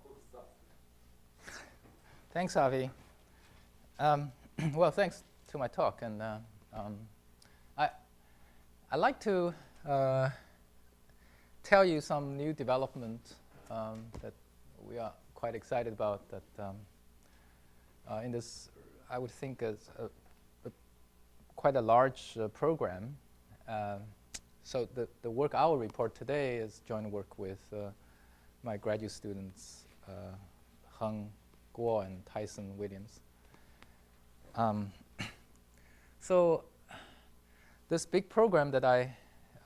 cool stuff. Thanks, Avi. Well, thanks to my talk. And I'd like to tell you some new development that we are quite excited about that in this, I would think, is quite a large program. So the work I will report today is joint work with my graduate students, Heng Guo and Tyson Williams. So this big program that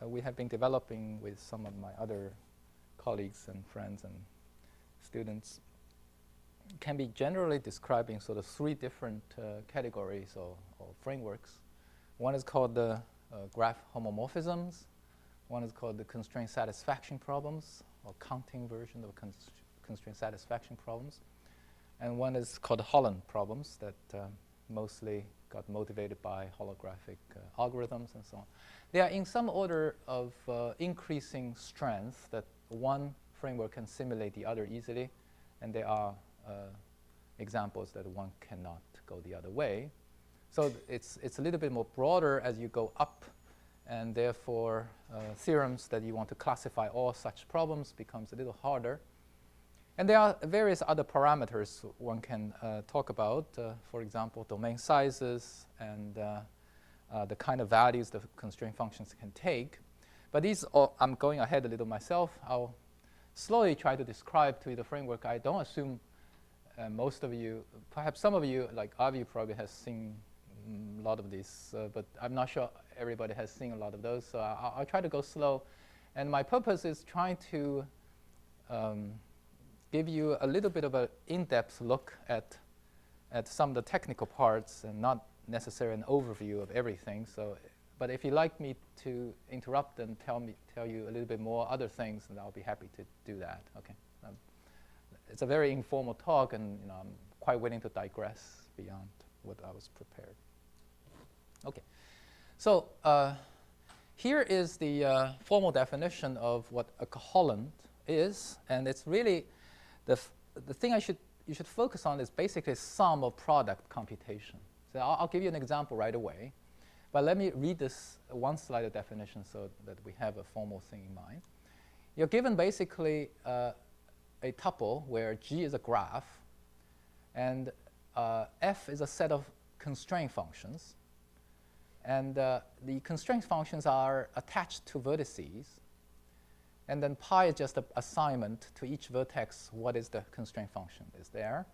we have been developing with some of my other colleagues and friends and students can be generally described in sort of three different categories or frameworks. One is called the Graph Homomorphisms. One is called the Constraint Satisfaction Problems, or counting version of Constraint Satisfaction Problems. And one is called the Holant Problems that mostly got motivated by holographic algorithms and so on. They are in some order of increasing strength that one framework can simulate the other easily, and there are examples that one cannot go the other way. So it's a little bit more broader as you go up, and therefore theorems that you want to classify all such problems becomes a little harder. And there are various other parameters one can talk about, for example, domain sizes and the kind of values the constraint functions can take. But these are, I'm going ahead a little myself. I'll slowly try to describe to you the framework. I don't assume most of you, perhaps some of you, like Avi, probably has seen a lot of these, but I'm not sure everybody has seen a lot of those. So I'll try to go slow. And my purpose is trying to give you a little bit of an in-depth look at some of the technical parts and not necessarily an overview of everything. So, but if you'd like me to interrupt and tell you a little bit more other things, then I'll be happy to do that. Okay. It's a very informal talk, and I'm quite willing to digress beyond what I was prepared. Okay. So here is the formal definition of what a Holant is, and it's really the thing you should focus on is basically sum of product computation. So I'll give you an example right away, but let me read this one slide of definition so that we have a formal thing in mind. You're given basically a tuple where G is a graph, and F is a set of constraint functions, and the constraint functions are attached to vertices. And then pi is just an assignment to each vertex what is the constraint function is there.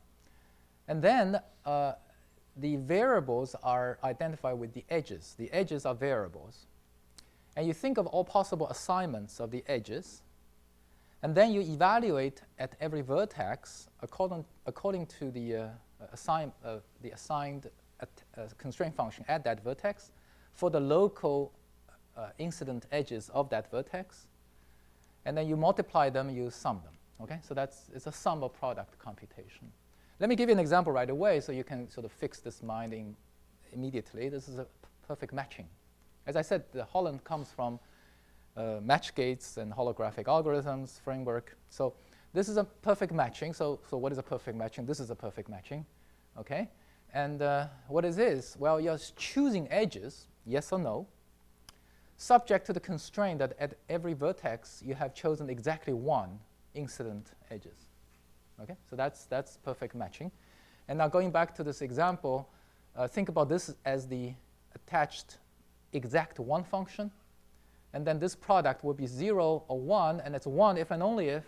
And then the variables are identified with the edges. The edges are variables. And you think of all possible assignments of the edges. And then you evaluate at every vertex according to the assigned constraint function at that vertex for the local incident edges of that vertex. And then you multiply them, you sum them. Okay, so it's a sum of product computation. Let me give you an example right away so you can sort of fix this mind immediately. This is a perfect matching. As I said, the Holant comes from match gates and holographic algorithms framework. So this is a perfect matching. So what is a perfect matching? This is a perfect matching. Okay, and what is this? Well, you're choosing edges, yes or no, subject to the constraint that at every vertex you have chosen exactly one incident edges. Okay, so that's perfect matching. And now going back to this example, think about this as the attached exact one function, and then this product will be 0 or 1, and it's 1 if and only if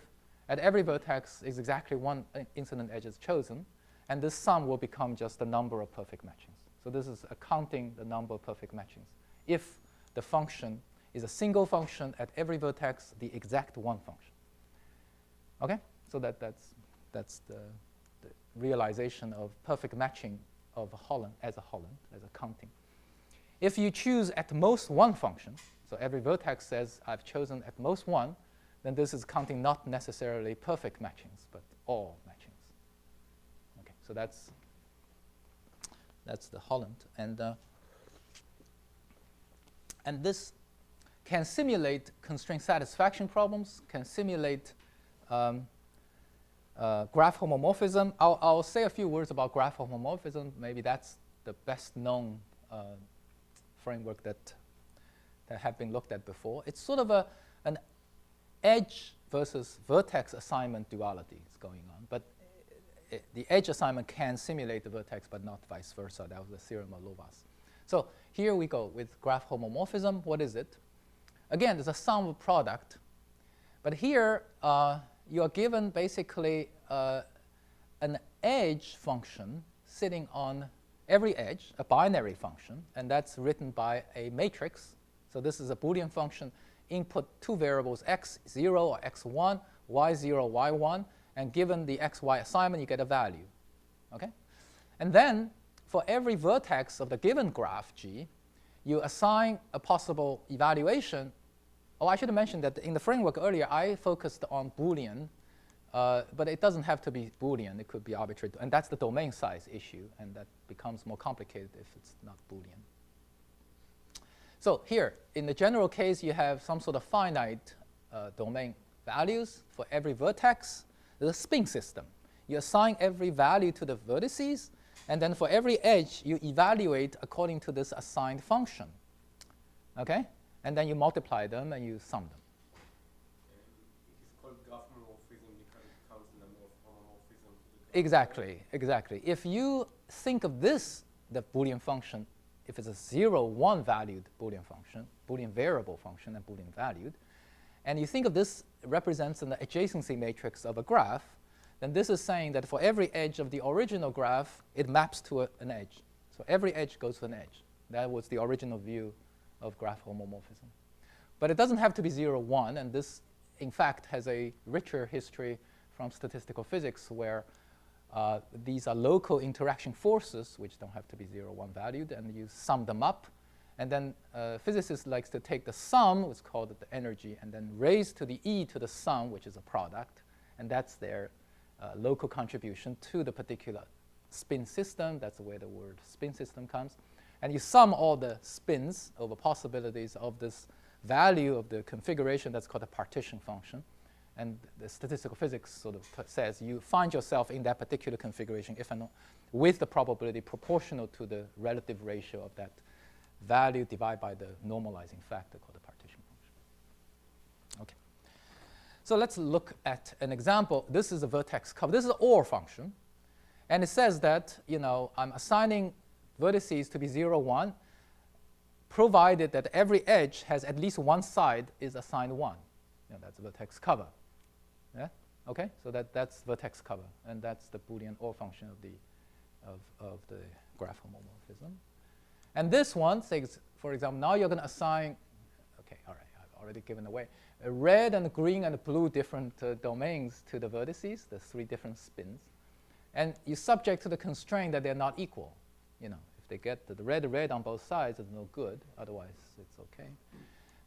at every vertex is exactly one incident edge is chosen, and this sum will become just the number of perfect matchings. So this is counting the number of perfect matchings. If the function is a single function at every vertex, the exact one function. Okay, so that's the realization of perfect matching of a Holant as a counting. If you choose at most one function, so every vertex says I've chosen at most one, then this is counting not necessarily perfect matchings, but all matchings. Okay, so that's the Holant, and this can simulate constraint satisfaction problems, can simulate graph homomorphism. I'll say a few words about graph homomorphism. Maybe that's the best known framework that have been looked at before. It's sort of an edge versus vertex assignment duality is going on. But the edge assignment can simulate the vertex, but not vice versa. That was the theorem of Lovász. So here we go with graph homomorphism. What is it? Again, there's a sum of product. But here, you are given basically an edge function sitting on every edge, a binary function, and that's written by a matrix. So this is a Boolean function. Input two variables, x0 or x1, y0, y1, and given the xy assignment, you get a value. Okay? And then, for every vertex of the given graph G, you assign a possible evaluation. Oh, I should have mentioned that in the framework earlier, I focused on Boolean, but it doesn't have to be Boolean. It could be arbitrary. And that's the domain size issue, and that becomes more complicated if it's not Boolean. So here, in the general case, you have some sort of finite domain values for every vertex. There's a spin system. You assign every value to the vertices, and then for every edge, you evaluate according to this assigned function. Okay? And then you multiply them and you sum them. It's called graph homomorphism because it counts the number of homomorphisms. Exactly, exactly. If you think of this, the Boolean function, if it's a 0, 1 valued Boolean function, Boolean variable function and Boolean valued, and you think of this represents an adjacency matrix of a graph, then this is saying that for every edge of the original graph, it maps to an edge. So every edge goes to an edge. That was the original view of graph homomorphism. But it doesn't have to be 0, 1, and this, in fact, has a richer history from statistical physics where these are local interaction forces, which don't have to be 0, 1 valued, and you sum them up. And then physicists like to take the sum, what's called the energy, and then raise to the e to the sum, which is a product, and that's their local contribution to the particular spin system. That's where the word spin system comes. And you sum all the spins over possibilities of this value of the configuration that's called a partition function. And the statistical physics sort of says you find yourself in that particular configuration if and with the probability proportional to the relative ratio of that value divided by the normalizing factor called the partition function. Okay. So let's look at an example. This is a vertex cover. This is an OR function. And it says that, I'm assigning vertices to be 0, 1, provided that every edge has at least one side is assigned 1. That's vertex cover. Yeah? Okay? So that's vertex cover. And that's the Boolean OR function of the graph homomorphism. And this one says, for example, now you're going to assign, okay, all right, I've already given away, a red and green and blue different domains to the vertices, the 3 different spins. And you subject to the constraint that they're not equal. If they get the red on both sides, it's no good. Otherwise, it's OK.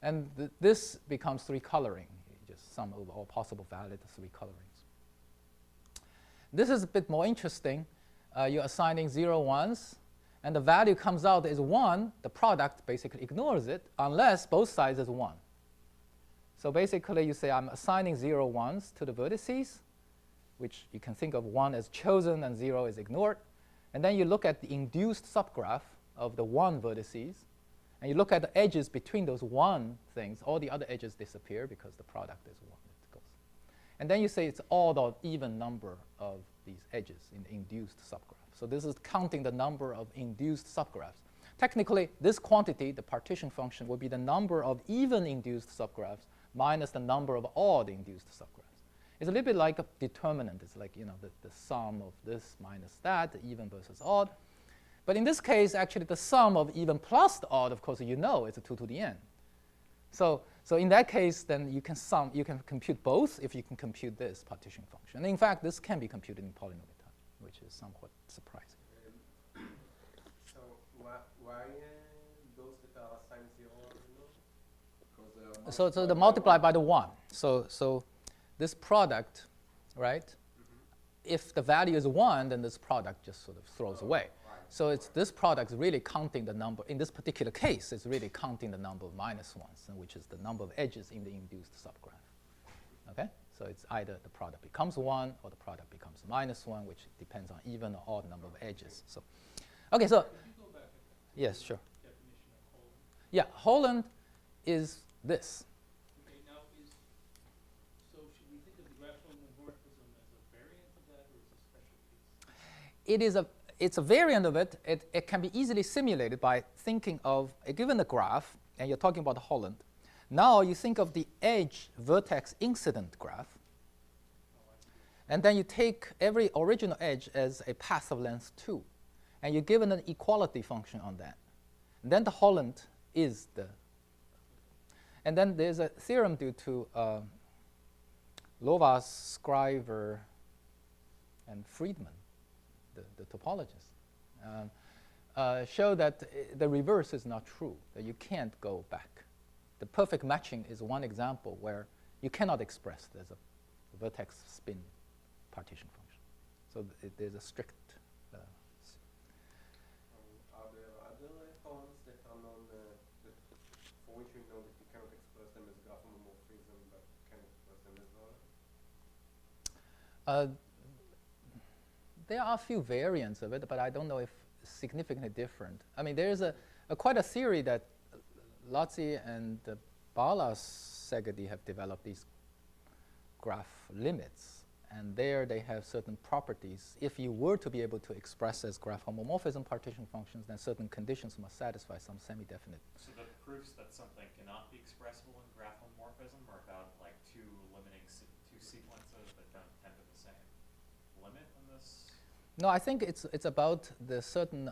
And this becomes 3 coloring. You just sum over all possible valid 3 colorings. This is a bit more interesting. You're assigning 0, 1s. And the value comes out as 1. The product basically ignores it unless both sides is 1. So basically, you say, I'm assigning 0, 1s to the vertices, which you can think of 1 as chosen and 0 is ignored. And then you look at the induced subgraph of the 1 vertices. And you look at the edges between those 1 things. All the other edges disappear because the product is 1. It goes. And then you say it's all the even number of these edges in the induced subgraph. So this is counting the number of induced subgraphs. Technically, this quantity, the partition function, will be the number of even induced subgraphs minus the number of odd induced subgraphs. It's a little bit like a determinant. It's like the sum of this minus that, even versus odd. But in this case, actually, the sum of even plus the odd, of course, it's a 2 to the n. So in that case, then you can compute both if you can compute this partition function. And in fact, this can be computed in polynomial time, which is somewhat surprising. So why those that are assigned 0 are 0? So they multiply by the 1. So this product, right? Mm-hmm. If the value is 1, then this product just sort of throws away. Right. So this product is really counting the number. In this particular case, it's really counting the number of minus 1s, which is the number of edges in the induced subgraph. Okay? So it's either the product becomes 1 or the product becomes -1, which depends on even or odd number of edges. So, okay, so yes, sure. Definition of Holant. Yeah, Holant is this. Okay, now so should we think of the graph homomorphism as a variant of that, or is it a special case? It's a variant of it. It can be easily simulated by thinking of a given a graph, and you're talking about Holant. Now you think of the edge vertex incident graph, and then you take every original edge as a path of length 2, and you're given an equality function on that. And then the Holant is the. And then there's a theorem due to Lovász, Scriver, and Friedman, the topologists, show that the reverse is not true, that you can't go back. The perfect matching is one example where you cannot express there's a vertex spin partition function. So there's a strict. Are there other Holants that are known for which you know that you cannot express them as graph homomorphism but can express them as well? There are a few variants of it, but I don't know if significantly different. I mean, there's quite a theory that Lotzi and Balas-Szegedi have developed these graph limits, and there they have certain properties. If you were to be able to express as graph homomorphism partition functions, then certain conditions must satisfy some semi-definite. So the proofs that something cannot be expressible in graph homomorphism are about like two sequences that don't tend to the same limit in this? No, I think it's about the certain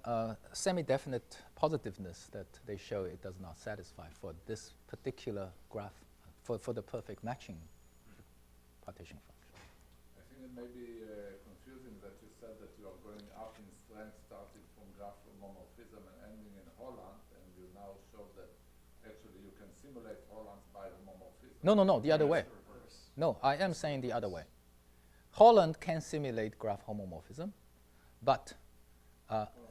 semi-definite positiveness that they show it does not satisfy for this particular graph, for the perfect matching partition function. I think it may be confusing that you said that you are going up in strength starting from graph homomorphism and ending in Holant, and you now show that actually you can simulate Holants by homomorphism. No, the other way. No, I am saying the other way. Holant can simulate graph homomorphism, but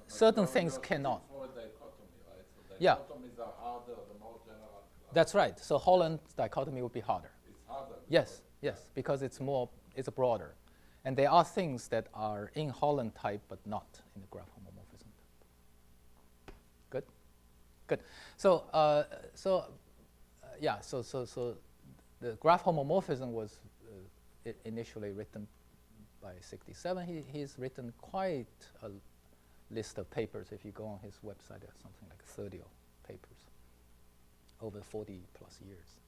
certain things cannot. For a dichotomy, right? So Yeah. dichotomies are harder the more general class. That's right. So Holant dichotomy would be harder. It's harder. Yes, because it's broader. And there are things that are in Holant type but not in the graph homomorphism type. Good. So the graph homomorphism was initially written by 1967. He's written quite a list of papers. If you go on his website, there's something like 30 papers over 40 plus years.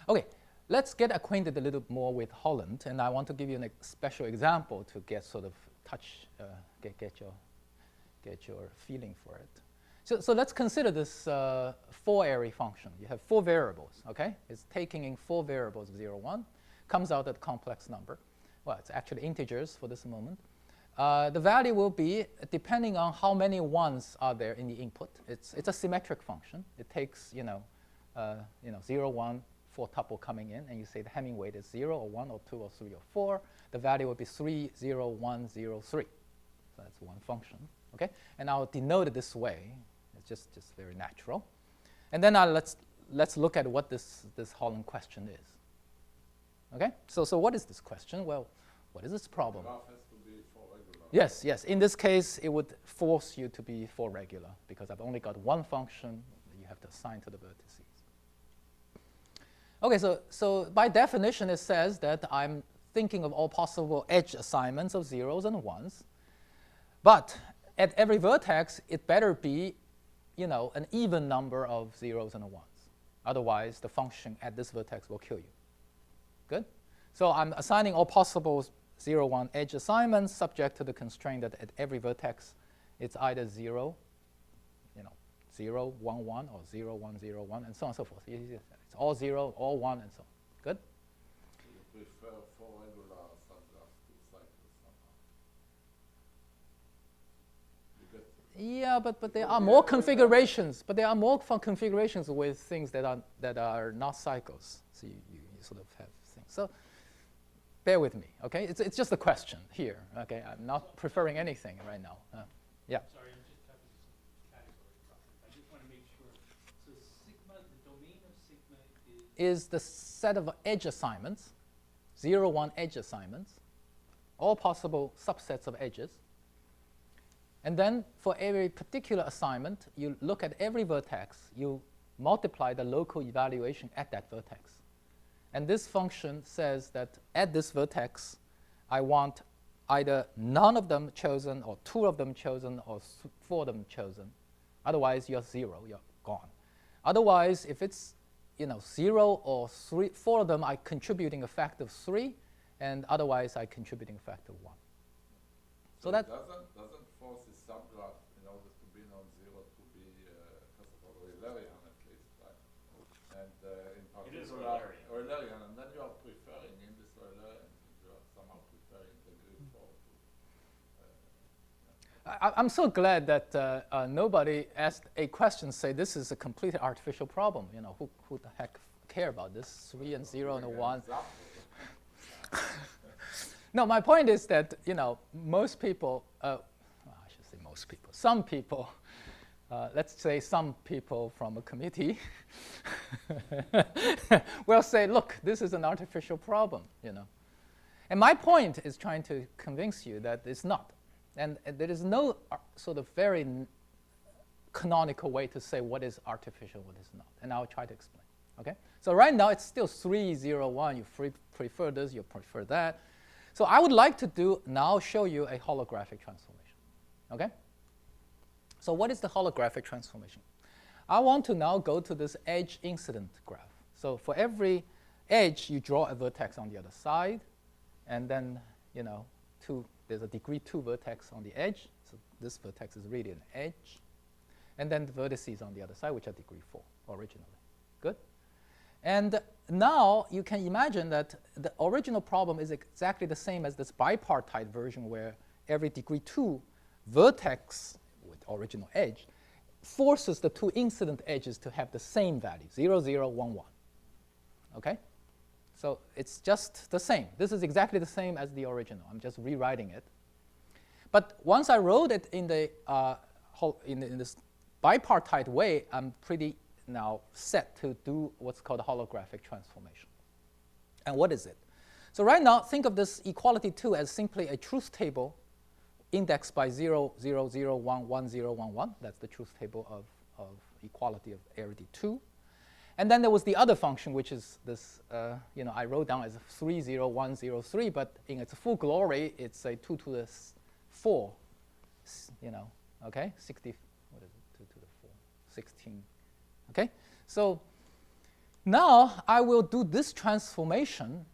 Okay, let's get acquainted a little more with Holant, and I want to give you a special example to get sort of get your feeling for it. So let's consider this 4-array function. You have 4 variables, okay? It's taking in 4 variables, 0, 1, comes out a complex number. Well, it's actually integers for this moment. The value will be, depending on how many 1s are there in the input, it's a symmetric function. It takes, 0, 1, 4 tuple coming in, and you say the Hamming weight is 0 or 1 or 2 or 3 or 4. The value will be 3, 0, 1, 0, 3. So that's one function, okay? And I'll denote it this way. It's just very natural. And then let's look at what this Holant question is. Okay? So what is this question? Well, what is this problem? The graph has to be 4 regular. Yes. In this case, it would force you to be 4 regular because I've only got one function that you have to assign to the vertices. Okay, so by definition, it says that I'm thinking of all possible edge assignments of 0s and 1s. But at every vertex, it better be, an even number of 0s and 1s. Otherwise, the function at this vertex will kill you. Good? So I'm assigning all possible 0, 1 edge assignments subject to the constraint that at every vertex, it's either 0, 0, 1, 1, or 0, 1, 0, 1, and so on and so forth. It's all 0, all 1, and so on. Good? You prefer 4 regular subgraphs to cycles somehow. Yeah, but there are more configurations. But there are more configurations with things that are not cycles. So you sort of have things. So bear with me, okay? It's just a question here, okay? I'm not preferring anything right now. Yeah. Sorry, I'm just having some category problems. I just want to make sure. So sigma, the domain of sigma is the set of edge assignments 0, 1 edge assignments, all possible subsets of edges. And then for every particular assignment, you look at every vertex, you multiply the local evaluation at that vertex. And this function says that at this vertex, I want either none of them chosen, or 2 of them chosen, or 4 of them chosen. Otherwise, you're 0, you're gone. Otherwise, if it's 0 or 3, 4 of them are contributing a factor of 3, and otherwise I contributing a factor of 1. So that doesn't force the subgraph in order to be non-zero to be first of all Eulerian at least, right? And in particular, it is Eulerian. Eulerian, and then you are preferring in this Eulerian, you are somehow preferring degree 4 to. I'm so glad that nobody asked a question, say this is a completely artificial problem. Who the heck care about this 3 and 0 and a 1? No, my point is that most people, I should say most people, some people, let's say some people from a committee, will say, look, this is an artificial problem, And my point is trying to convince you that it's not. And there is no sort of very canonical way to say what is artificial, what is not. And I'll try to explain. Okay? So right now, it's still 3, 0, 1. You prefer this, you prefer that. So I would like to now show you a holographic transformation. Okay? So what is the holographic transformation? I want to now go to this edge incident graph. So for every edge, you draw a vertex on the other side. And then, there's a degree 2 vertex on the edge. So this vertex is really an edge. And then the vertices on the other side, which are degree 4 originally. Good? And now you can imagine that the original problem is exactly the same as this bipartite version where every degree 2 vertex with original edge forces the 2 incident edges to have the same value, 0, 0, 1, 1. Okay? So it's just the same. This is exactly the same as the original. I'm just rewriting it. But once I wrote it in in this bipartite way, I'm pretty now set to do what's called a holographic transformation. And what is it? So right now, think of this equality 2 as simply a truth table indexed by 0, 0, 0, 1, 1, 0, 1, 1. That's the truth table of equality of arity 2. And then there was the other function, which is this, I wrote down as 3, 0, 1, 0, 3, but in its full glory, it's a 2 to the 4, okay? 60, what is it, 2 to the 4, 16, okay? So now I will do this transformation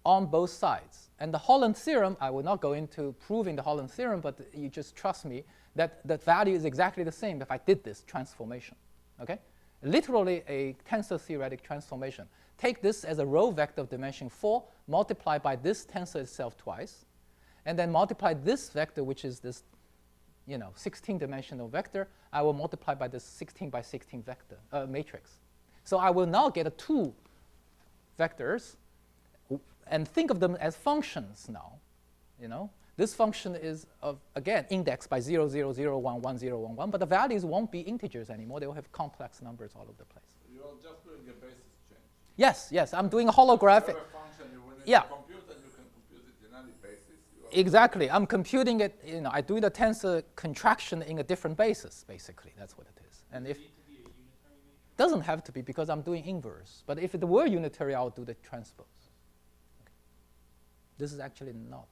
on both sides. And the Holant theorem, I will not go into proving the Holant theorem, but you just trust me that the value is exactly the same if I did this transformation, okay? Literally a tensor theoretic transformation. Take this as a row vector of dimension 4, multiply by this tensor itself twice, and then multiply this vector, which is this 16-dimensional vector. I will multiply by this 16 by 16 vector matrix. So I will now get 2 vectors, and think of them as functions now. This function is, again, indexed by 0, 0, 0, 1, 1, 0, 1, 1, but the values won't be integers anymore. They will have complex numbers all over the place. You are just doing a basis change. Yes, I'm doing a holographic. Whatever function you will need Yeah. to compute, and you can compute it in any basis. Exactly. I'm computing it, I do the tensor contraction in a different basis, basically. That's what it is. And if Does it need to be a unitary matrix? doesn't have to be because I'm doing inverse. But if it were unitary, I'll do the transpose. Okay. This is actually not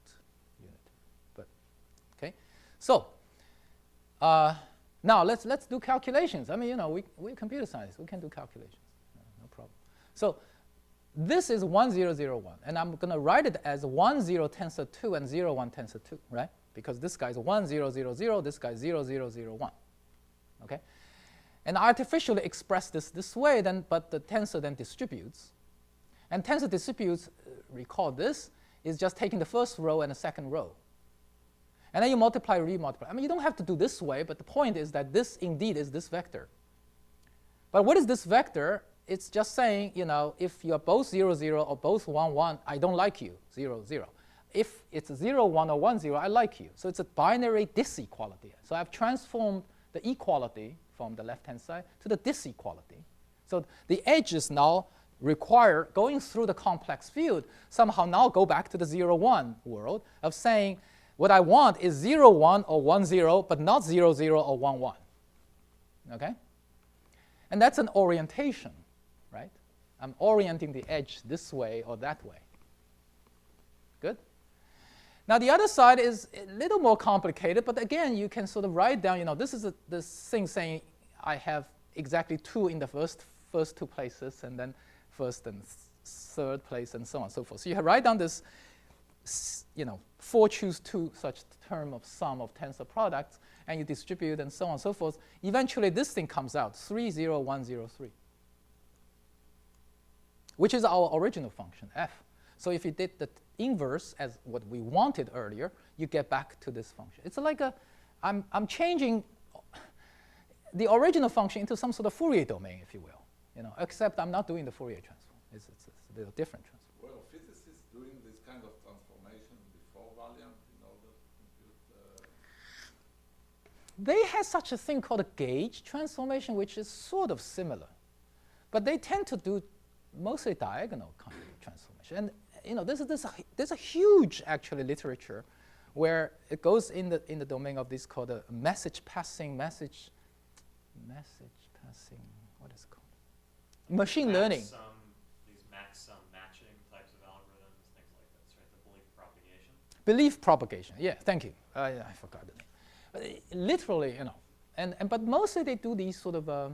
unitary, but okay. So now let's do calculations. I mean, we're computer science. We can do calculations. No problem. So this is 1, 0, 0, 1. And I'm going to write it as 1, 0, tensor 2 and 0, 1, tensor 2, right? Because this guy is 1, 0, 0, 0. This guy is 0, 0, 0, 1. Okay? And I artificially express this way, but the tensor then distributes. And tensor distributes, recall this, is just taking the first row and the second row. And then you multiply, remultiply. I mean, you don't have to do this way, but the point is that this indeed is this vector. But what is this vector? It's just saying, if you're both 0, 0 or both 1, 1, I don't like you, 0, 0. If it's 0, 1 or 1, 0, I like you. So it's a binary disequality. So I've transformed the equality from the left-hand side to the disequality. So the edges now require, going through the complex field, somehow now go back to the 0, 1 world of saying, what I want is 0, 1 or 1, 0, but not 0, 0 or 1, 1. Okay? And that's an orientation, right? I'm orienting the edge this way or that way. Good? Now, the other side is a little more complicated, but again, you can sort of write down, this is this thing saying I have exactly 2 in the first 2 places, and then first and third place, and so on and so forth. So you write down this, 4 choose 2 such term of sum of tensor products, and you distribute and so on and so forth. Eventually, this thing comes out, 3, 0, 1, 0, 3, which is our original function, f. So if you did the inverse as what we wanted earlier, you get back to this function. It's like I'm changing the original function into some sort of Fourier domain, if you will, except I'm not doing the Fourier transform. It's a little different transform. Well, physicists doing this kind of transformation before Valiant in order to compute. They had such a thing called a gauge transformation, which is sort of similar, but they tend to do mostly diagonal kind of transformation. And there's a huge actually literature where it goes in the domain of this called a message passing. What is it called? Machine learning. These max sum matching types of algorithms, things like this, right? The belief propagation. Belief propagation. Yeah, thank you. I forgot the name. But literally, but mostly they do these sort of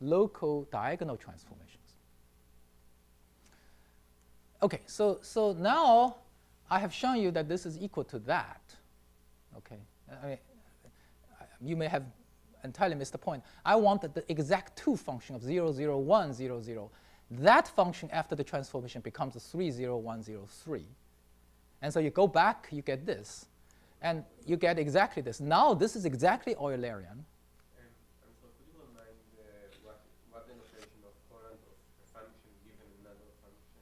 local diagonal transformations. Okay, so now I have shown you that this is equal to that. Okay, you may have entirely missed the point. I want the exact 2 function of 0, 0, 1, 0, 0. That function after the transformation becomes a 3, 0, 1, 0, 3. And so you go back, you get this, and you get exactly this. Now this is exactly Eulerian. And so could you remind what the notation of Holant of a function given another function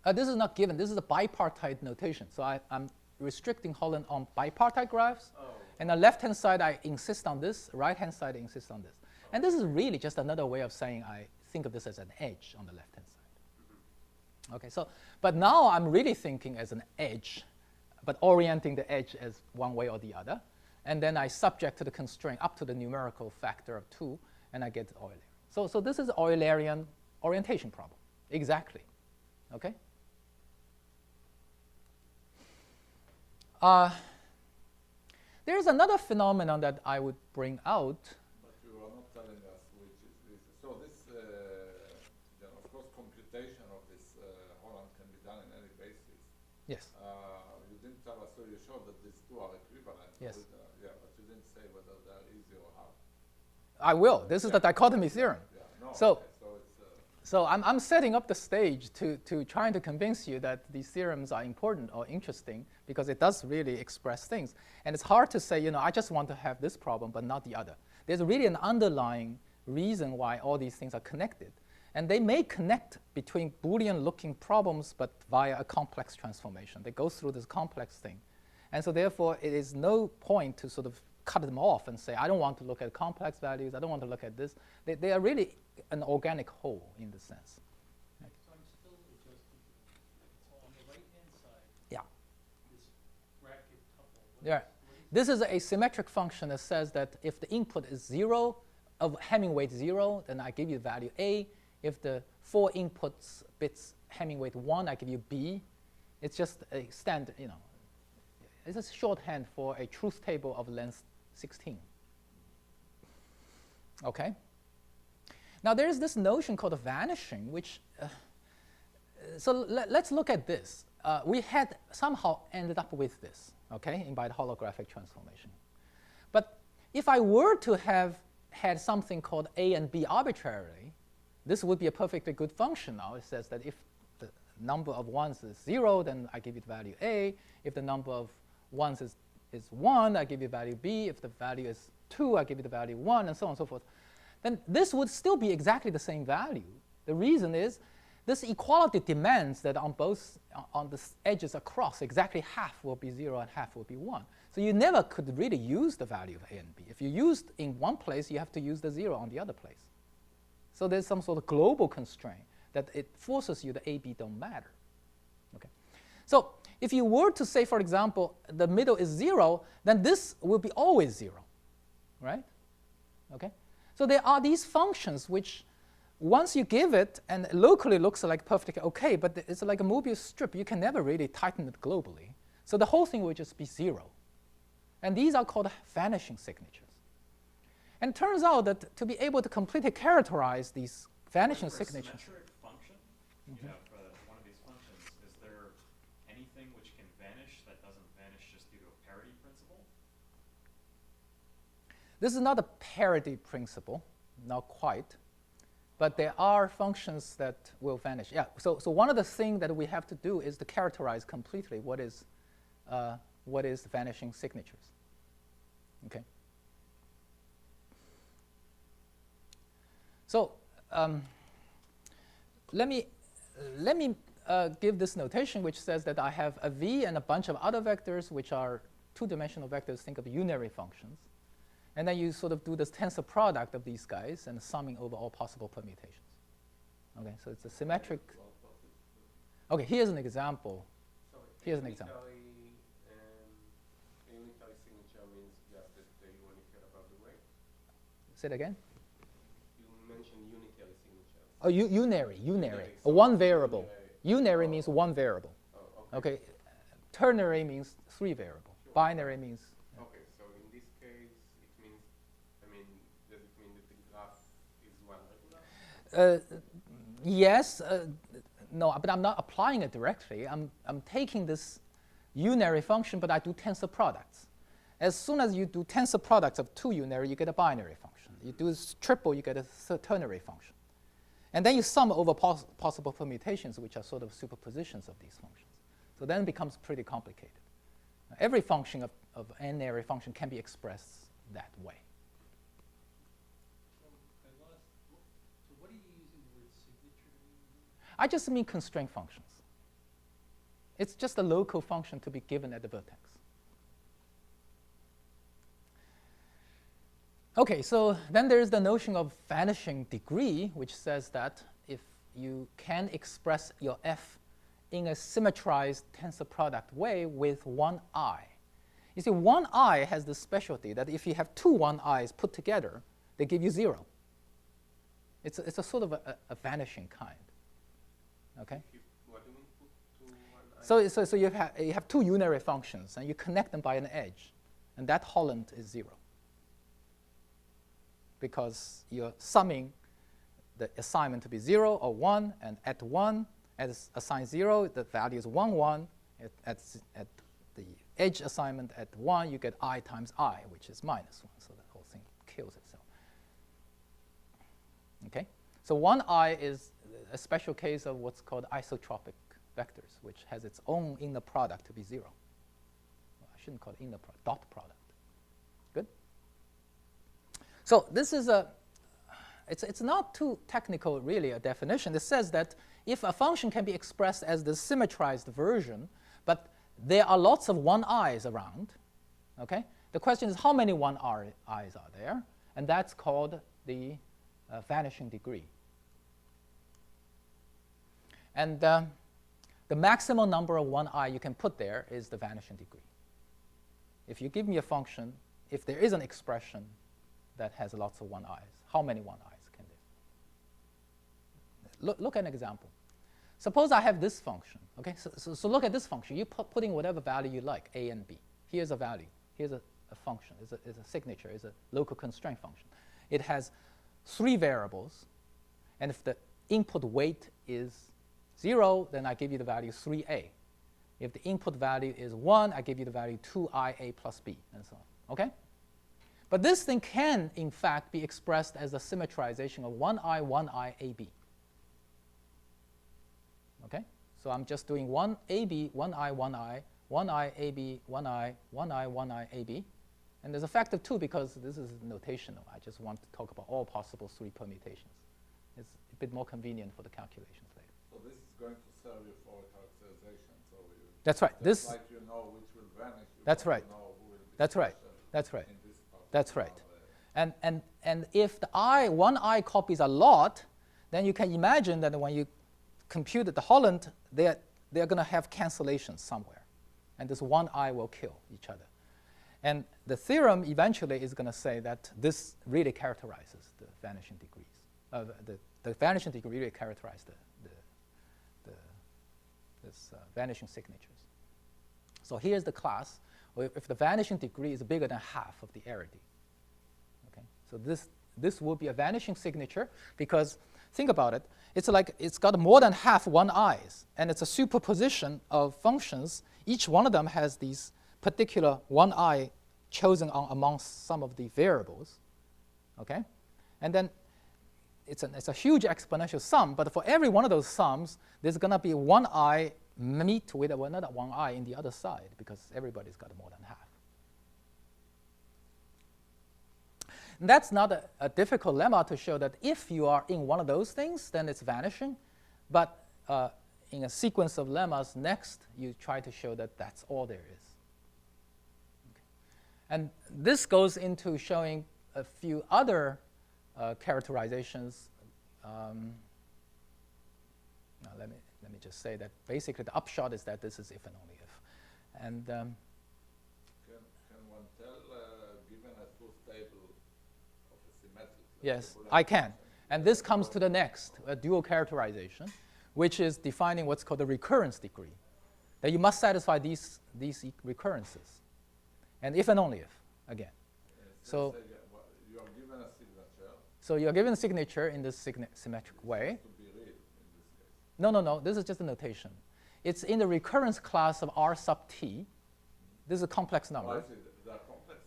says? This is not given. This is a bipartite notation. So I'm restricting Holant on bipartite graphs. Oh. And the left-hand side, I insist on this. Right-hand side, I insist on this. And this is really just another way of saying I think of this as an edge on the left-hand side. Okay, so, but now I'm really thinking as an edge, but orienting the edge as one way or the other. And then I subject to the constraint up to the numerical factor of 2, and I get Eulerian. So this is Eulerian orientation problem, exactly. Okay? There's another phenomenon that I would bring out. But you are not telling us which is this. So this, of course, computation of this Holant can be done in any basis. Yes. You didn't tell us, so you showed that these 2 are equivalent. Yes. Yeah, but you didn't say whether they're easy or hard. I will. This is the dichotomy theorem. Yeah, no, So, okay, so it's... So I'm setting up the stage to trying to convince you that these theorems are important or interesting because it does really express things. And it's hard to say, I just want to have this problem but not the other. There's really an underlying reason why all these things are connected. And they may connect between Boolean-looking problems but via a complex transformation. They go through this complex thing. And so therefore, it is no point to sort of cut them off and say, I don't want to look at complex values. I don't want to look at this. They are really an organic whole in this sense. So I'm still adjusting. So on the right-hand side, Yeah. this bracket couple. Yeah. This is a symmetric function that says that if the input is 0, of Hamming weight 0, then I give you the value A. If the 4 inputs bits Hamming weight 1, I give you B. It's just a standard, it's a shorthand for a truth table of length 16. Okay? Now there's this notion called vanishing, which, so let's look at this. We had somehow ended up with this, okay, by the holographic transformation. But if I were to have had something called A and B arbitrarily, this would be a perfectly good function now. It says that if the number of 1s is 0, then I give you the value A. If the number of 1s is 1, I give you the value B. If the value is 2, I give you the value 1, and so on and so forth. Then this would still be exactly the same value. The reason is this equality demands that on the edges across, exactly half will be 0 and half will be 1. So you never could really use the value of A and B. If you used in one place, you have to use the 0 on the other place. So there's some sort of global constraint that it forces you the A, B don't matter. Okay. So if you were to say, for example, the middle is 0, then this will be always 0, right? Okay. So there are these functions which, once you give it, and locally looks like perfectly okay, but it's like a Mobius strip. You can never really tighten it globally. So the whole thing will just be 0. And these are called vanishing signatures. And it turns out that to be able to completely characterize these vanishing signatures. For a symmetric function, you have one of these functions, is there anything which can vanish that doesn't vanish just due to a parity principle? This is not a parity principle, not quite. But there are functions that will vanish. Yeah. So one of the things that we have to do is to characterize completely what is vanishing signatures. Okay. So let me give this notation, which says that I have a v and a bunch of other vectors, which are two-dimensional vectors. Think of unary functions. And then you sort of do this tensor product of these guys and summing over all possible permutations. Okay, so it's a symmetric. Okay, here's an example. So Here's an example. A unitary signature means just that when you care about the way. Say it again. You mentioned unitary signatures. Oh, unary. Unary, One sorry. variable. Unary. Unary means one variable. Oh, okay. Okay. Ternary means three variable. Sure. Binary means. Okay, so in this case, it means, does it mean that the graph is one regular? Yes. No, but I'm not applying it directly. I'm taking this unary function, but I do tensor products. As soon as you do tensor products of two unary, you get a binary function. You do triple, you get a ternary function. And then you sum over possible permutations, which are sort of superpositions of these functions. So then it becomes pretty complicated. Every function of n-ary function can be expressed that way. So what are you using the word signature to mean? I just mean constraint functions. It's just a local function to be given at the vertex. Okay, so then there is the notion of vanishing degree, which says that if you can express your f in a symmetrized tensor product way with one I. You see, one I has the specialty that if you have two one I's put together, they give you 0. It's a sort of a vanishing kind. Okay? What do you mean put to one? So you have two unary functions, and you connect them by an edge, and that Holant is 0. Because you're summing the assignment to be 0 or 1, and at 1, as assigned 0, the value is 1, 1. At the edge assignment at 1, you get I times I, which is -1. So the whole thing kills itself. Okay? So one I is a special case of what's called isotropic vectors, which has its own inner product to be 0. Well, I shouldn't call it inner product, dot product. Good? So this is it's not too technical, really, a definition. It says that if a function can be expressed as the symmetrized version, but there are lots of one I's around, okay? The question is how many one I's are there? And that's called the vanishing degree. And the maximum number of one I you can put there is the vanishing degree. If you give me a function, if there is an expression that has lots of one I's, how many one I's can there? Look at an example. Suppose I have this function. Okay, so look at this function. You put in whatever value you like, a and b. Here's a value. Here's a function. It's a signature. It's a local constraint function. It has 3 variables, and if the input weight is 0, then I give you the value 3a. If the input value is 1, I give you the value 2ia plus b, and so on. Okay? But this thing can, in fact, be expressed as a symmetrization of 1i, 1i, ab. Okay? So I'm just doing 1ab, 1i, 1i, 1i, ab, 1i, 1i, 1i, ab. And there's a factor of 2 because this is notational. I just want to talk about all possible 3 permutations. It's a bit more convenient for the calculations later. So this is going to serve you for characterization. So you That's right. Just like you know which will vanish, you That's want right. to know who will be That's right. special That's right. in this part. That's right. And if the one I copies a lot, then you can imagine that when you computed, the Holant, they're going to have cancellations somewhere. And this one I will kill each other. And the theorem eventually is going to say that this really characterizes the vanishing degrees. The vanishing degree really characterizes this vanishing signatures. So here's the class. If the vanishing degree is bigger than half of the arity. Okay? So this will be a vanishing signature because think about it. It's like it's got more than half one i's, and it's a superposition of functions. Each one of them has these particular one I chosen amongst some of the variables, okay? And then it's a huge exponential sum, but for every one of those sums, there's going to be one I meet with another one I in the other side because everybody's got more than half. And that's not a difficult lemma to show that if you are in one of those things, then it's vanishing, but in a sequence of lemmas next, you try to show that that's all there is. Okay. And this goes into showing a few other characterizations. Now let me just say that basically the upshot is that this is if and only if. And can one tell, given a truth table of a symmetric? Yes, I can. And this comes to the next, a dual characterization, which is defining what's called the recurrence degree. That you must satisfy these recurrences. And if and only if, again. So you are given a signature. So you're given a signature in this symmetric way. To be real in this case. No. This is just a notation. It's in the recurrence class of R sub t. This is a complex number. Oh, I see. They are complex.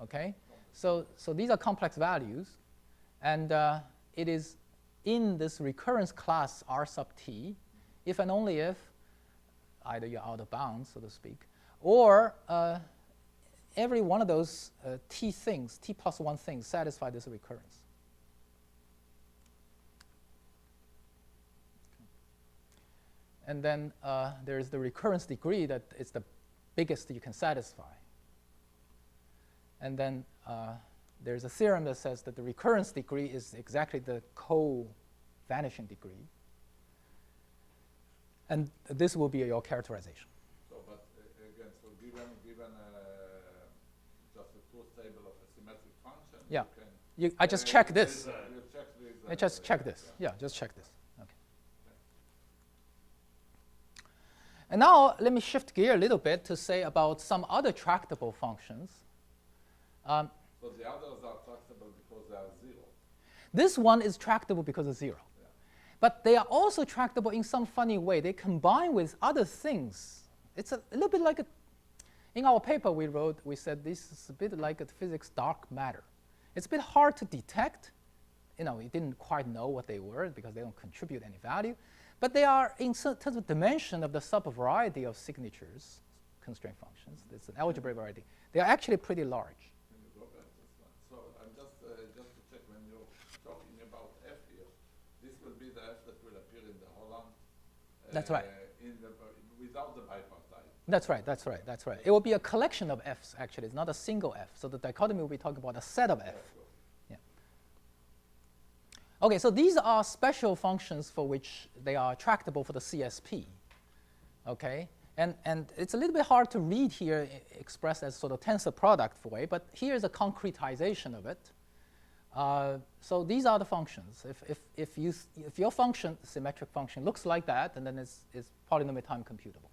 Okay. So these are complex values. And it is in this recurrence class R sub t, if and only if either you're out of bounds, so to speak, or every one of those t things, t plus one things, satisfy this recurrence. And then there's the recurrence degree that is the biggest you can satisfy. And then there's a theorem that says that the recurrence degree is exactly the co-vanishing degree. And this will be your characterization. So, but again, so given just a truth table of a symmetric function, yeah. you can... I just check this. You check this. I just check this. Yeah, just check this. Okay. And now let me shift gear a little bit to say about some other tractable functions. So the others are tractable because they are zero. This one is tractable because of zero. Yeah. But they are also tractable in some funny way. They combine with other things. It's a little bit like in our paper we wrote, we said this is a bit like a physics dark matter. It's a bit hard to detect. You know, we didn't quite know what they were because they don't contribute any value. But they are, in terms of dimension of the subvariety of signatures, constraint functions, it's an algebraic variety, they are actually pretty large. So I'm just to check, when you're talking about f here, this will be the f that will appear in the Holant. That's right. Without the bipartite. That's right. It will be a collection of f's, actually. It's not a single f. So the dichotomy will be talking about a set of f. Yeah. Okay, so these are special functions for which they are tractable for the CSP. Okay? And it's a little bit hard to read here expressed as sort of tensor product way, but here's a concretization of it. So these are the functions. If your function, symmetric function, looks like that, and then it's polynomial time computable.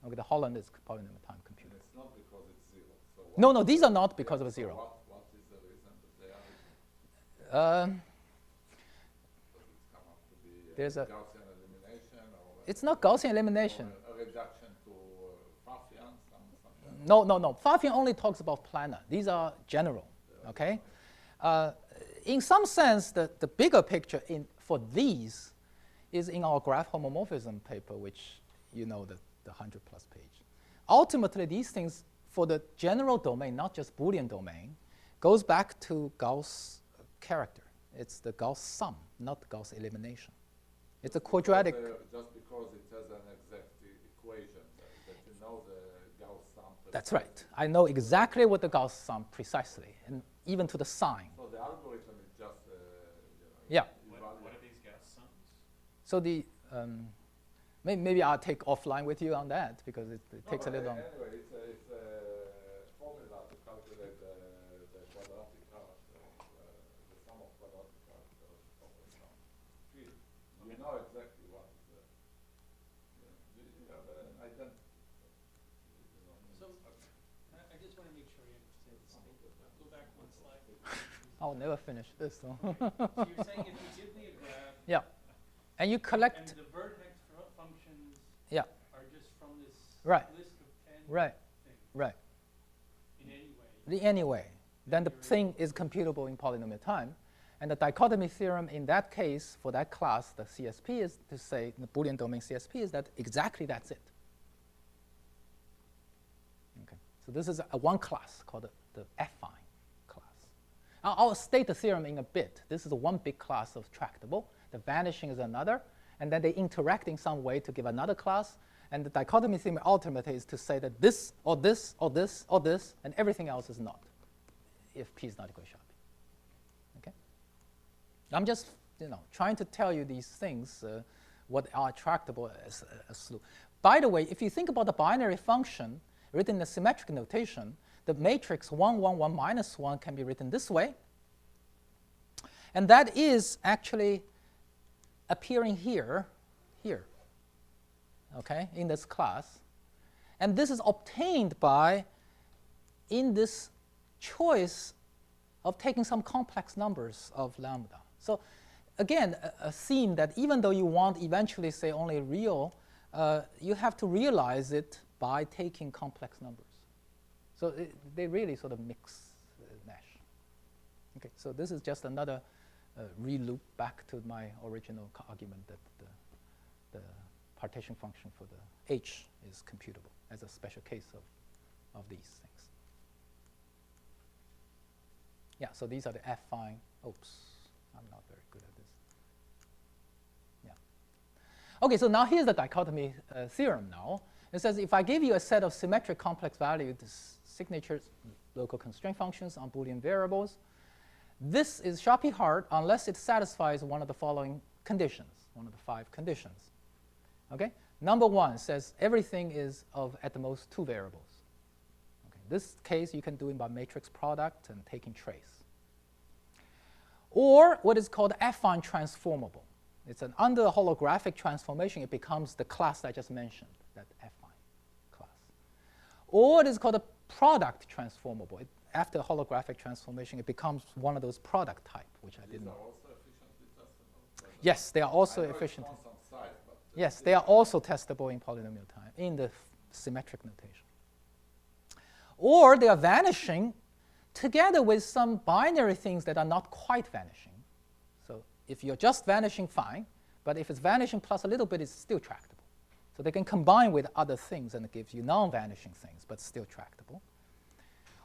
Okay, the Holant is polynomial time computable. And it's not because it's zero. So No, these are not because of zero. What is the reason that they are? Does it come up to be there's a Gaussian elimination? Or it's not Gaussian elimination. Or a reduction to Pfaffian, something? No. Pfaffian only talks about planar. These are general, okay? In some sense, the bigger picture for these is in our graph homomorphism paper, which you know the 100-plus page. Ultimately, these things, for the general domain, not just Boolean domain, goes back to Gauss character. It's the Gauss sum, not the Gauss elimination. It's a quadratic. Just because it has an exact equation that you know the Gauss sum. That's right. I know exactly what the Gauss sum precisely, and even to the sign. So the algorithm is just, yeah. What are these Gauss sums? So the maybe I'll take offline with you on that because it takes a little long. Anyway, it's a formula to calculate the quadratic characters, the sum of quadratic characters of a sum. You know exactly what is the, you have an identity. So I just want to make sure I understand this. Go back one slide. I'll never finish this though. So you're saying if you give me a graph Yeah, and you collect. and the vertex functions Yeah. are just from this Right. list of 10 Right. things Right. in any way. Anyway, then the thing is computable in polynomial time. And the dichotomy theorem in that case, for that class, the CSP is to say, the Boolean domain CSP is that exactly that's it. Okay. So this is one class called the affine class. I'll state the theorem in a bit. This is one big class of tractable. The vanishing is another. And then they interact in some way to give another class. And the dichotomy theorem ultimately is to say that this, or this, or this, or this, and everything else is not, if P is not equal to sharp. Okay? I'm just trying to tell you these things, what are tractable as a slew. By the way, if you think about the binary function written in the symmetric notation, the matrix 1, 1, 1, minus 1 can be written this way. And that is actually appearing here, okay, in this class. And this is obtained by, in this choice of taking some complex numbers of lambda. So again, a theme that even though you want eventually say only real, you have to realize it by taking complex numbers. So they really sort of mix, mesh. Okay, so this is just another re-loop back to my original argument that the partition function for the H is computable as a special case of these things. Yeah, so these are the affine. Oops, I'm not very good at this. Yeah. Okay, so now here's the dichotomy theorem now. It says if I give you a set of symmetric complex valued signatures, local constraint functions on Boolean variables, this is sharply hard unless it satisfies one of the following conditions, one of the 5 conditions. Okay? Number 1 says everything is of at the most 2 variables. Okay. This case you can do it by matrix product and taking trace. Or what is called affine transformable. It's an under the holographic transformation, it becomes the class I just mentioned, that affine class. Or it is called a product transformable. After holographic transformation, it becomes one of those product type, which I didn't know. These are also efficiently testable? Yes, they are also efficient. Yes, they are also testable in polynomial time, in the symmetric notation. Or they are vanishing together with some binary things that are not quite vanishing. So if you're just vanishing, fine. But if it's vanishing plus a little bit, it's still tractable. So they can combine with other things and it gives you non-vanishing things, but still tractable.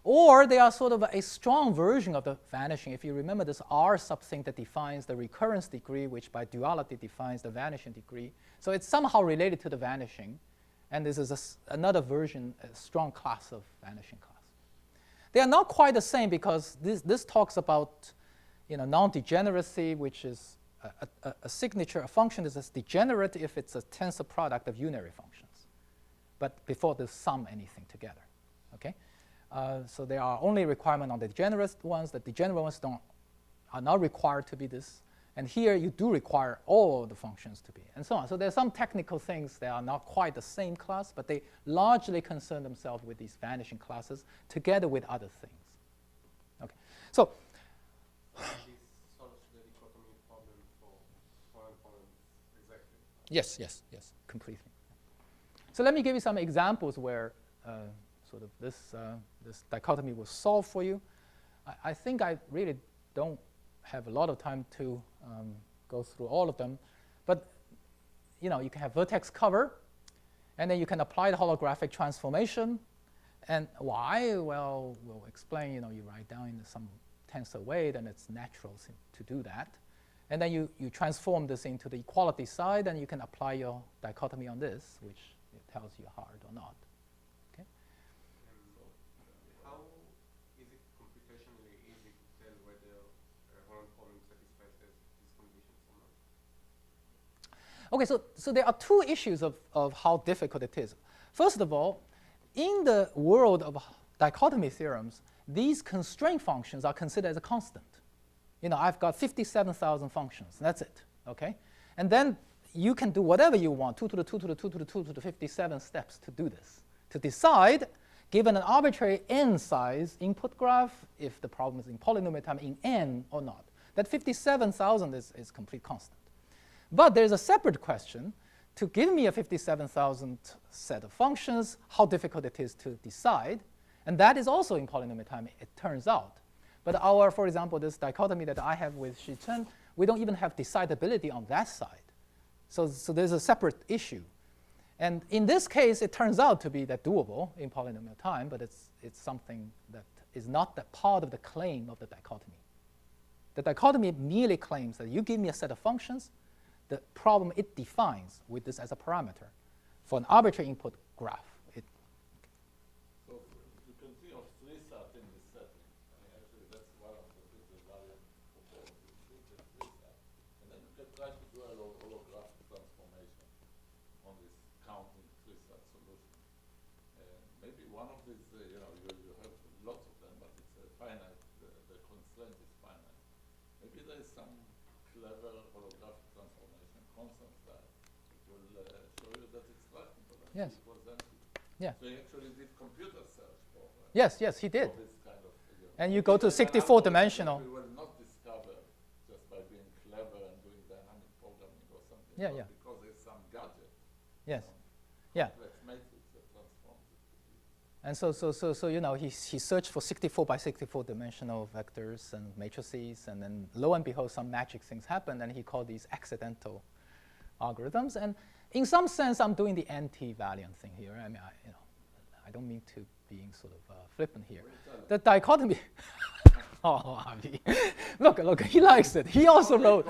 Or they are sort of a strong version of the vanishing. If you remember this R something that defines the recurrence degree, which by duality defines the vanishing degree. So it's somehow related to the vanishing. And this is another version, a strong class of vanishing class. They are not quite the same because this talks about non-degeneracy, which is a signature, a function is degenerate if it's a tensor product of unary functions. But before they sum anything together. Okay? So there are only requirements on the degenerate ones. The degenerate ones are not required to be this. And here you do require all the functions to be, and so on. So there are some technical things that are not quite the same class, but they largely concern themselves with these vanishing classes together with other things. Okay. So This solves the dichotomy problem for Holant Problems exactly. yes, completely. So let me give you some examples where sort of this dichotomy was solved for you. I think I really don't have a lot of time to go through all of them, but you can have vertex cover, and then you can apply the holographic transformation. And why? Well, we'll explain. You write down in some tensor way, then it's natural to do that. And then you transform this into the equality side, and you can apply your dichotomy on this, which it tells you hard or not. Okay. How is it computationally easy to tell whether Holant problem satisfies these conditions or not? Okay, so there are two issues of how difficult it is. First of all, in the world of dichotomy theorems, these constraint functions are considered as a constant. You know, I've got 57,000 functions. That's it, okay? And then you can do whatever you want, 2 to the 2 to the 2 to the 2 to the 57 steps to do this, to decide, given an arbitrary n size input graph, if the problem is in polynomial time in n or not. That 57,000 is complete constant. But there's a separate question. To give me a 57,000 set of functions, how difficult it is to decide. And that is also in polynomial time, it turns out. But our, for example, this dichotomy that I have with Xi Chen, we don't even have decidability on that side. So there's a separate issue. And in this case, it turns out to be that doable in polynomial time, but it's something that is not that part of the claim of the dichotomy. The dichotomy merely claims that you give me a set of functions, the problem it defines with this as a parameter. For an arbitrary input graph, So you can think of 3 sat in this setting. I mean, actually, that's one of the things that Valiant proposed, is the 3 sat. And then you can try to do a holographic transformation on this counting 3 sat solution. Maybe one of these, you know, you have lots of them, but it's finite. The constraint is finite. Maybe there is some clever holographic transformation constant that will show you that it's tractable. Yes. It was empty. yeah. So he actually did computer search for Yes, he did. for this kind of figure. And you go to Maybe there are 64 algorithms dimensional. that we will not discover just by being clever and doing dynamic programming or something. Yeah, but yeah. Because there's some gadget, Yes. Yeah. complex matrix that transforms it. And so you know, he searched for 64 by 64 dimensional vectors and matrices, and then lo and behold, some magic things happened, and he called these accidental algorithms. And in some sense, I'm doing the anti-Valiant thing here. I mean, I don't mean to being sort of flippant here. The dichotomy. Oh, Avi. Look, he likes it. He also wrote,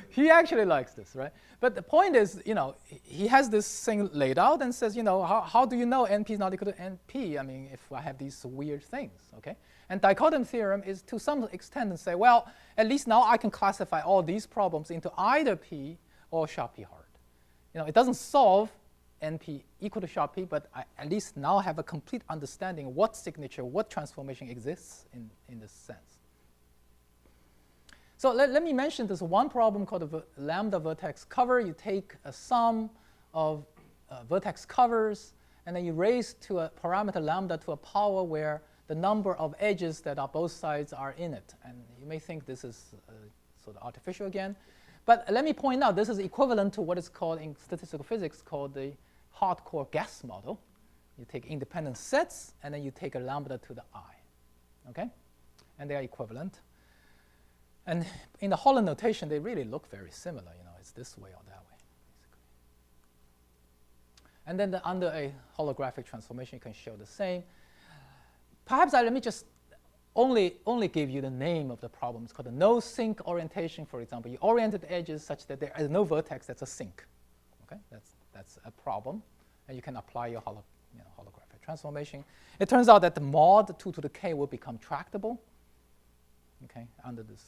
he actually likes this, right? But the point is, you know, he has this thing laid out and says, you know, how do you know NP is not equal to NP? I mean, if I have these weird things, okay? And dichotomy theorem is to some extent and say, well, at least now I can classify all these problems into either P or sharp P hard. You know, it doesn't solve NP equal to sharp P, but I at least now have a complete understanding of what signature, what transformation exists in this sense. So let me mention this one problem called the lambda vertex cover. You take a sum of vertex covers, and then you raise to a parameter lambda to a power where the number of edges that are both sides are in it. And you may think this is sort of artificial again. But let me point out, this is equivalent to what is called in statistical physics called the hardcore gas model. You take independent sets, and then you take a lambda to the I. Okay? And they are equivalent. And in the Holant notation, they really look very similar. You know, it's this way or that way, basically. And then under a holographic transformation, you can show the same. Perhaps let me just only give you the name of the problem. It's called the no sink orientation, for example. You oriented the edges such that there is no vertex that's a sink. Okay, that's a problem, and you can apply your holographic transformation. It turns out that the mod 2 to the k will become tractable. Okay, under this.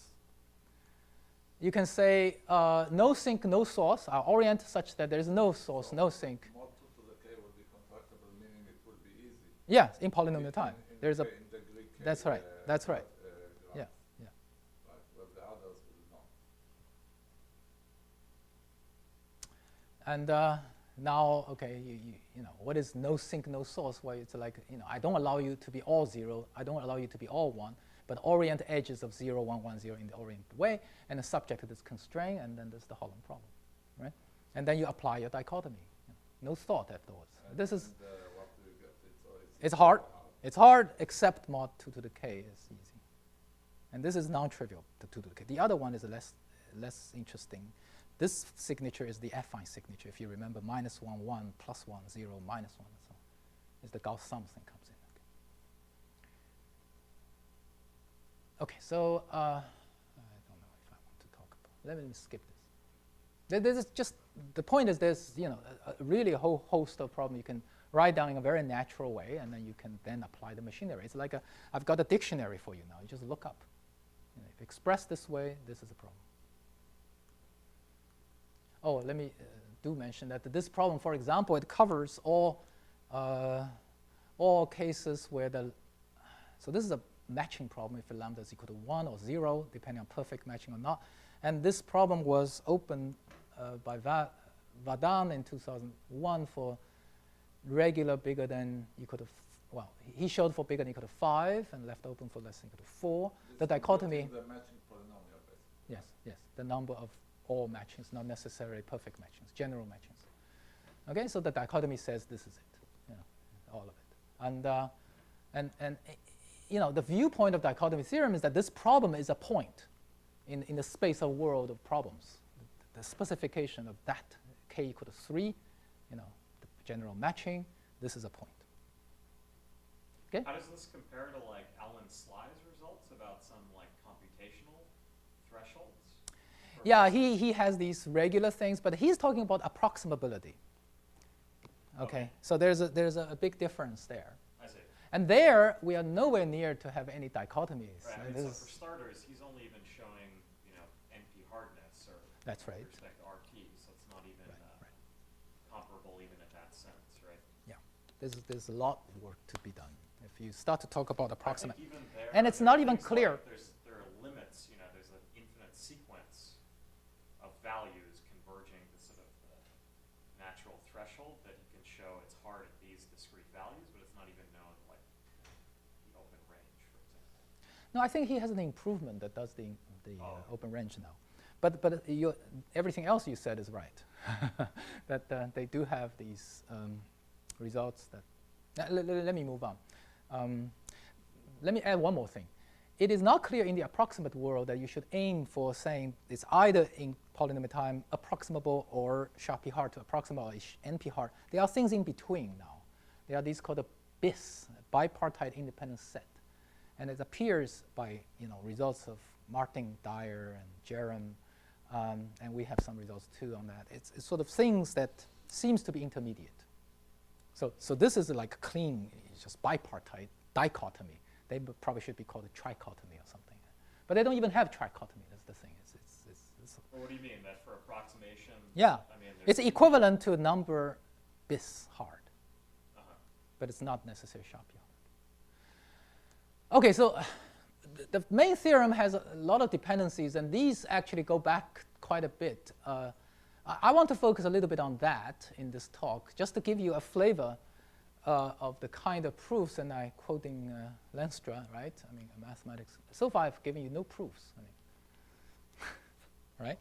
You can say no sink, no source. I'll orient such that there is no source, no sink. Mod 2 to the k will be contractible, meaning it will be easy. Yeah, in polynomial time. There's a. In the Greek That's right. That's right. graph. Yeah. Right, well, the others will not. And now, okay, you know, what is no sink, no source? Well, it's like, you know, I don't allow you to be all 0. I don't allow you to be all 1. But orient edges of 0, 1, 1, 0 in the oriented way, and the subject to this constraint, and then there's the Holant problem, right? And then you apply your dichotomy. No thought afterwards. This is. What do you get? It's hard. It's hard, except mod 2 to the k is easy. And this is non-trivial, the 2 to the k. The other one is less interesting. This signature is the affine signature. If you remember, -1, 1, +1, 0, -1, and so on. It's the Gauss sum thing comes in. Okay, so I don't know if I want to talk about. Let me skip this. This is just the point is there's really a whole host of problems you can write down in a very natural way, and then you can then apply the machinery. It's like I've got a dictionary for you now. You just look up. If expressed this way, this is a problem. Oh, let me do mention that this problem, for example, it covers all cases where so this is a matching problem if lambda is equal to 1 or 0, depending on perfect matching or not. And this problem was opened by Vadan in 2001 for regular bigger than equal to, well, he showed for bigger than equal to 5 and left open for less than equal to 4. The dichotomy. The matching polynomial, basically. Yes. The number of all matchings, not necessarily perfect matchings, general matchings. Okay, so the dichotomy says this is it, all of it. And the viewpoint of dichotomy theorem is that this problem is a point in the space of world of problems. The specification of that k equal to 3, the general matching, this is a point. Okay? How does this compare to like Alan Sly's results about some like computational thresholds? Yeah, he has these regular things, but he's talking about approximability. Okay, so there's a big difference there. I see. And there, we are nowhere near to have any dichotomies. Right. I mean, so for starters, he's only even showing, NP hardness or that's right. with respect to RT, so it's not even comparable even in that sense, right? Yeah, there's a lot of work to be done. If you start to talk about approximate, even there, and it's not even clear. Like there are limits, there's an infinite sequence of values converging to sort of the natural threshold that you can show it's hard at these discrete values, but it's not even known like the open range, for example. No, I think he has an improvement that does the open range now. But everything else you said is right. That they do have these results that. Let me move on. Let me add one more thing. It is not clear in the approximate world that you should aim for saying it's either in polynomial time approximable or sharply hard to approximable or NP hard. There are things in between now. There are these called a BIS, bipartite independent set. And it appears by results of Martin, Dyer, and Jerem, and we have some results too on that. It's sort of things that seems to be intermediate. So this is like clean, it's just bipartite dichotomy. They probably should be called a trichotomy or something. But they don't even have trichotomy, that's the thing. Well, what do you mean, that for approximation? Yeah, it's equivalent to a number bis hard. But it's not necessarily sharply hard. Okay, so the main theorem has a lot of dependencies, and these actually go back quite a bit. I want to focus a little bit on that in this talk, just to give you a flavor of the kind of proofs, and I'm quoting Lenstra, right? I mean, mathematics. So far, I've given you no proofs. Right?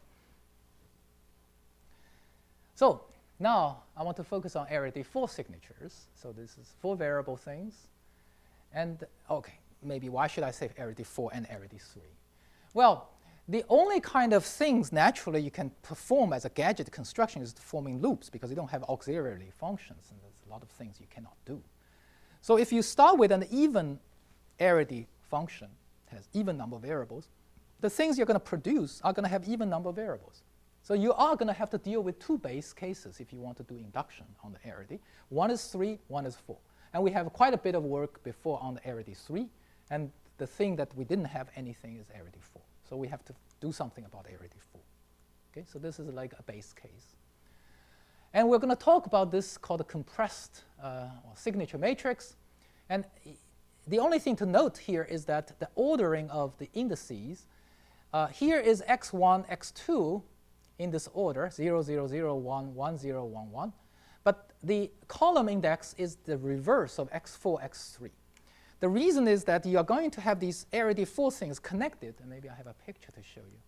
So now I want to focus on array 4 signatures. So this is 4 variable things. And okay, maybe why should I say array 4 and array 3? Well, the only kind of things naturally you can perform as a gadget construction is forming loops, because you don't have auxiliary functions, and there's a lot of things you cannot do. So if you start with an even array function, has even number of variables, the things you're going to produce are going to have even number of variables. So you are going to have to deal with 2 base cases if you want to do induction on the array. One is 3, one is 4. And we have quite a bit of work before on the array 3, and the thing that we didn't have anything is array 4. So we have to do something about array 4. Okay, so this is like a base case. And we're going to talk about this called a compressed or signature matrix. And the only thing to note here is that the ordering of the indices, here is x1, x2 in this order, 0, 0, 0, 1, 1, 0, 1, 1. But the column index is the reverse of x4, x3. The reason is that you are going to have these array 4 things connected, and maybe I have a picture to show you.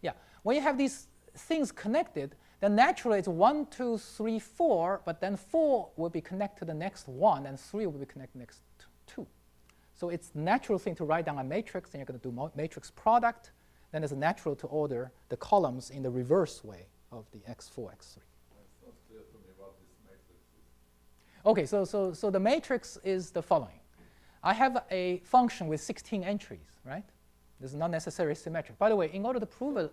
Yeah, when you have these things connected, then naturally it's 1, 2, 3, 4, but then 4 will be connected to the next 1, and 3 will be connected to the next 2. So it's natural thing to write down a matrix, and you're going to do matrix product. Then it's natural to order the columns in the reverse way of the x4, x3. It's not clear to me what this matrix is. Okay, so the matrix is the following. I have a function with 16 entries, right? This is not necessarily symmetric. By the way, in order to prove it,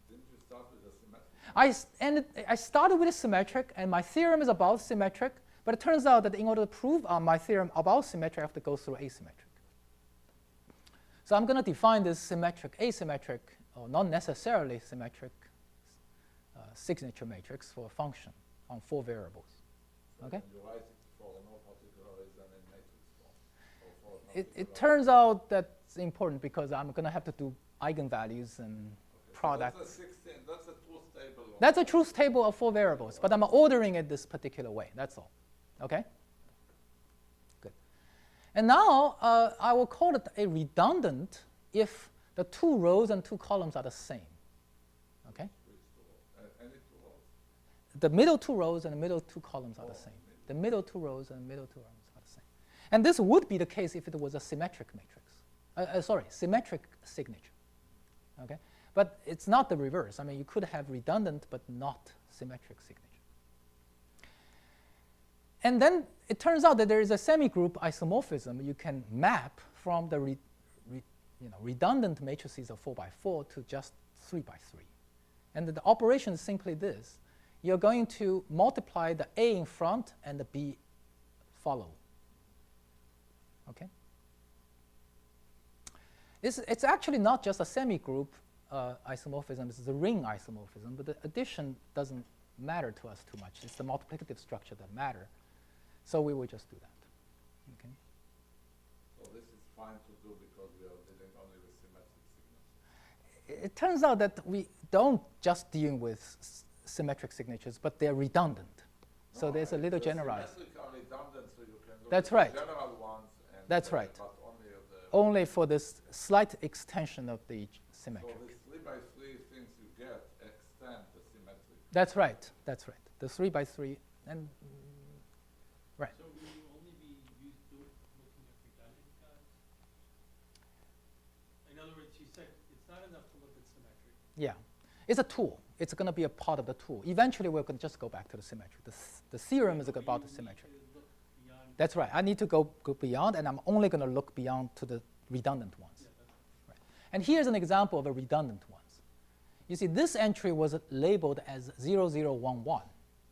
Didn't you start with a symmetric? I started with a symmetric, and my theorem is about symmetric. But it turns out that in order to prove my theorem about symmetric, I have to go through asymmetric. So I'm going to define this symmetric, asymmetric, or not necessarily symmetric signature matrix for a function on 4 variables. So Okay? you write it for no particular reason in matrix form. Or for no It particular turns out that's important because I'm going to have to do eigenvalues and products. So that's a 16. That's a truth table. That's a truth table of 4 variables, but I'm ordering it this particular way. That's all. Okay? Good. And now I will call it a redundant if the 2 rows and 2 columns are the same. Okay? Any 2 rows. The middle 2 rows and the middle 2 columns are the same. The middle 2 rows and the middle 2 columns are the same. And this would be the case if it was a symmetric matrix. Symmetric signature. Okay? But it's not the reverse. I mean, you could have redundant but not symmetric signature. And then it turns out that there is a semigroup isomorphism you can map from the redundant matrices of 4 by 4 to just 3 by 3. And the operation is simply this. You're going to multiply the A in front and the B follow. Okay? It's actually not just a semigroup isomorphism, it's a ring isomorphism, but the addition doesn't matter to us too much. It's the multiplicative structure that matter. So we will just do that. Okay? So this is fine to do because we are dealing only with symmetric signatures. It turns out that we don't just deal with symmetric signatures, but they're redundant. So there's a little generalized. Symmetric are redundant, so you can look That's at right. the general ones. And That's right. But only Only for this slight extension of the symmetric. So these 3 by 3 things you get extend the symmetric. That's right. That's right. The 3 by 3 and right. So will you only be looking at redundant guys? In other words, you said it's not enough to look at symmetric. Yeah, it's a tool. It's going to be a part of the tool. Eventually, we're going to just go back to the symmetric. The theorem is about the symmetric. That's right. I need to go beyond, and I'm only going to look beyond to the redundant ones. Yeah, right. And here's an example of a redundant ones. You see, this entry was labeled as 0011,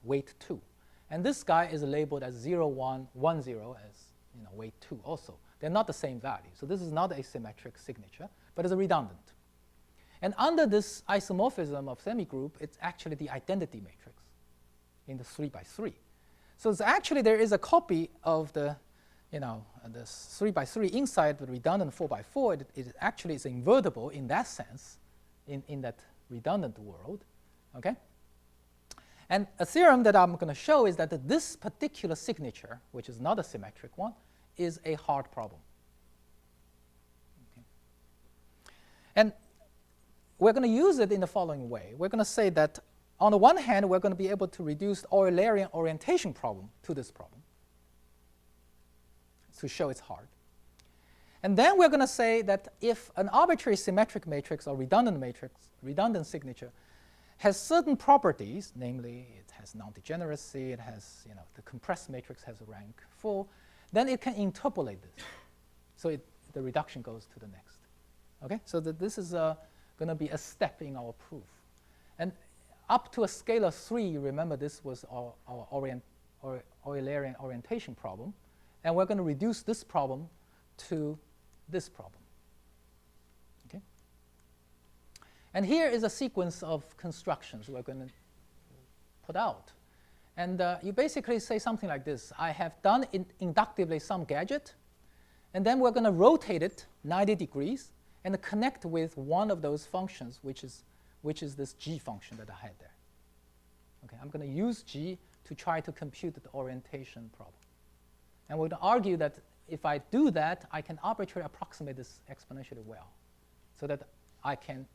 weight 2. And this guy is labeled as 0110 as weight 2 also. They're not the same value. So this is not a symmetric signature, but it's a redundant. And under this isomorphism of semigroup, it's actually the identity matrix in the 3 by 3. So it's actually there is a copy of the, this 3 by 3 inside the redundant 4 by 4. It actually is invertible in that sense, in that redundant world. Okay. And a theorem that I'm going to show is that this particular signature, which is not a symmetric one, is a hard problem. Okay. And we're going to use it in the following way. We're going to say that on the one hand, we're going to be able to reduce Eulerian orientation problem to this problem to show it's hard. And then we're going to say that if an arbitrary symmetric matrix or redundant matrix, redundant signature, has certain properties, namely it has non-degeneracy, it has, the compressed matrix has a rank 4, then it can interpolate this. So the reduction goes to the next. Okay, so this is going to be a step in our proof. And up to a scale of 3, you remember this was our Eulerian orientation problem. And we're going to reduce this problem to this problem. Okay? And here is a sequence of constructions we're going to put out. And you basically say something like this. I have done inductively some gadget, and then we're going to rotate it 90 degrees and connect with one of those functions, which is this g function that I had there. Okay, I'm going to use g to try to compute the orientation problem. And we're going to argue that if I do that, I can arbitrarily approximate this exponentially well. So that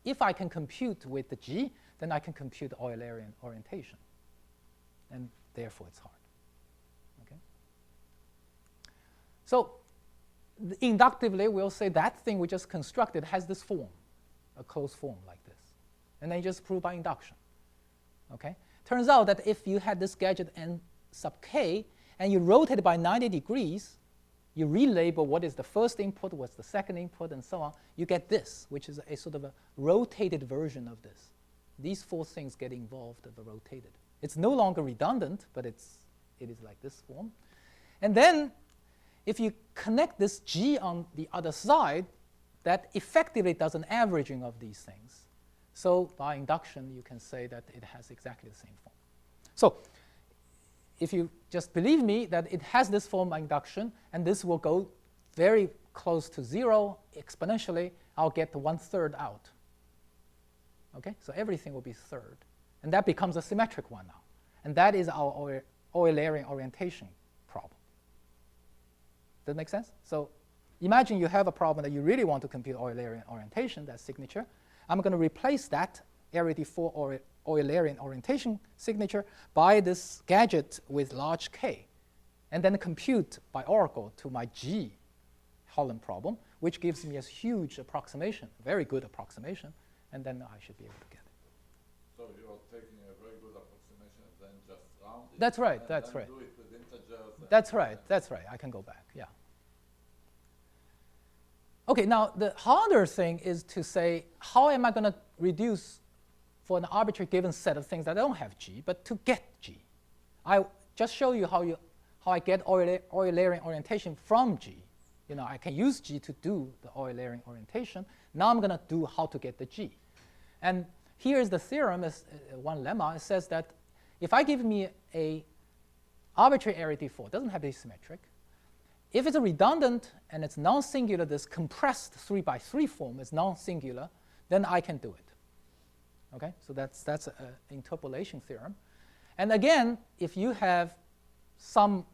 if I can compute with the g, then I can compute the Eulerian orientation. And therefore, it's hard. Okay? So inductively, we'll say that thing we just constructed has this form, a closed form like this. And then you just prove by induction. Okay? Turns out that if you had this gadget n sub k, and you rotate it by 90 degrees, you relabel what is the first input, what's the second input, and so on, you get this, which is a sort of a rotated version of this. These 4 things get involved of the rotated. It's no longer redundant, but it is like this form. And then if you connect this g on the other side, that effectively does an averaging of these things. So by induction, you can say that it has exactly the same form. So if you just believe me that it has this form by induction, and this will go very close to 0 exponentially, I'll get 1/3 out. Okay, so everything will be third. And that becomes a symmetric one now. And that is our Eulerian orientation problem. Does that make sense? So imagine you have a problem that you really want to compute Eulerian orientation, that signature. I'm going to replace that arity4 or Eulerian orientation signature by this gadget with large K, and then compute by oracle to my G Holant problem, which gives me a huge approximation, a very good approximation, and then I should be able to get it. So you're taking a very good approximation and then just round it? That's right, and that's then right. do it with integers? That's right, that's right. I can go back, yeah. Okay, now the harder thing is to say, how am I going to reduce for an arbitrary given set of things that don't have G, but to get G? I just show you how I get Eulerian orientation from G. You know, I can use G to do the Eulerian orientation. Now I'm going to do how to get the G. And here's the theorem, is one lemma. It says that if I give me a arbitrary arity4, it doesn't have to be symmetric. If it's a redundant and it's non-singular, this compressed 3×3 form is non-singular, then I can do it. Okay, so that's an interpolation theorem. And again, if you have some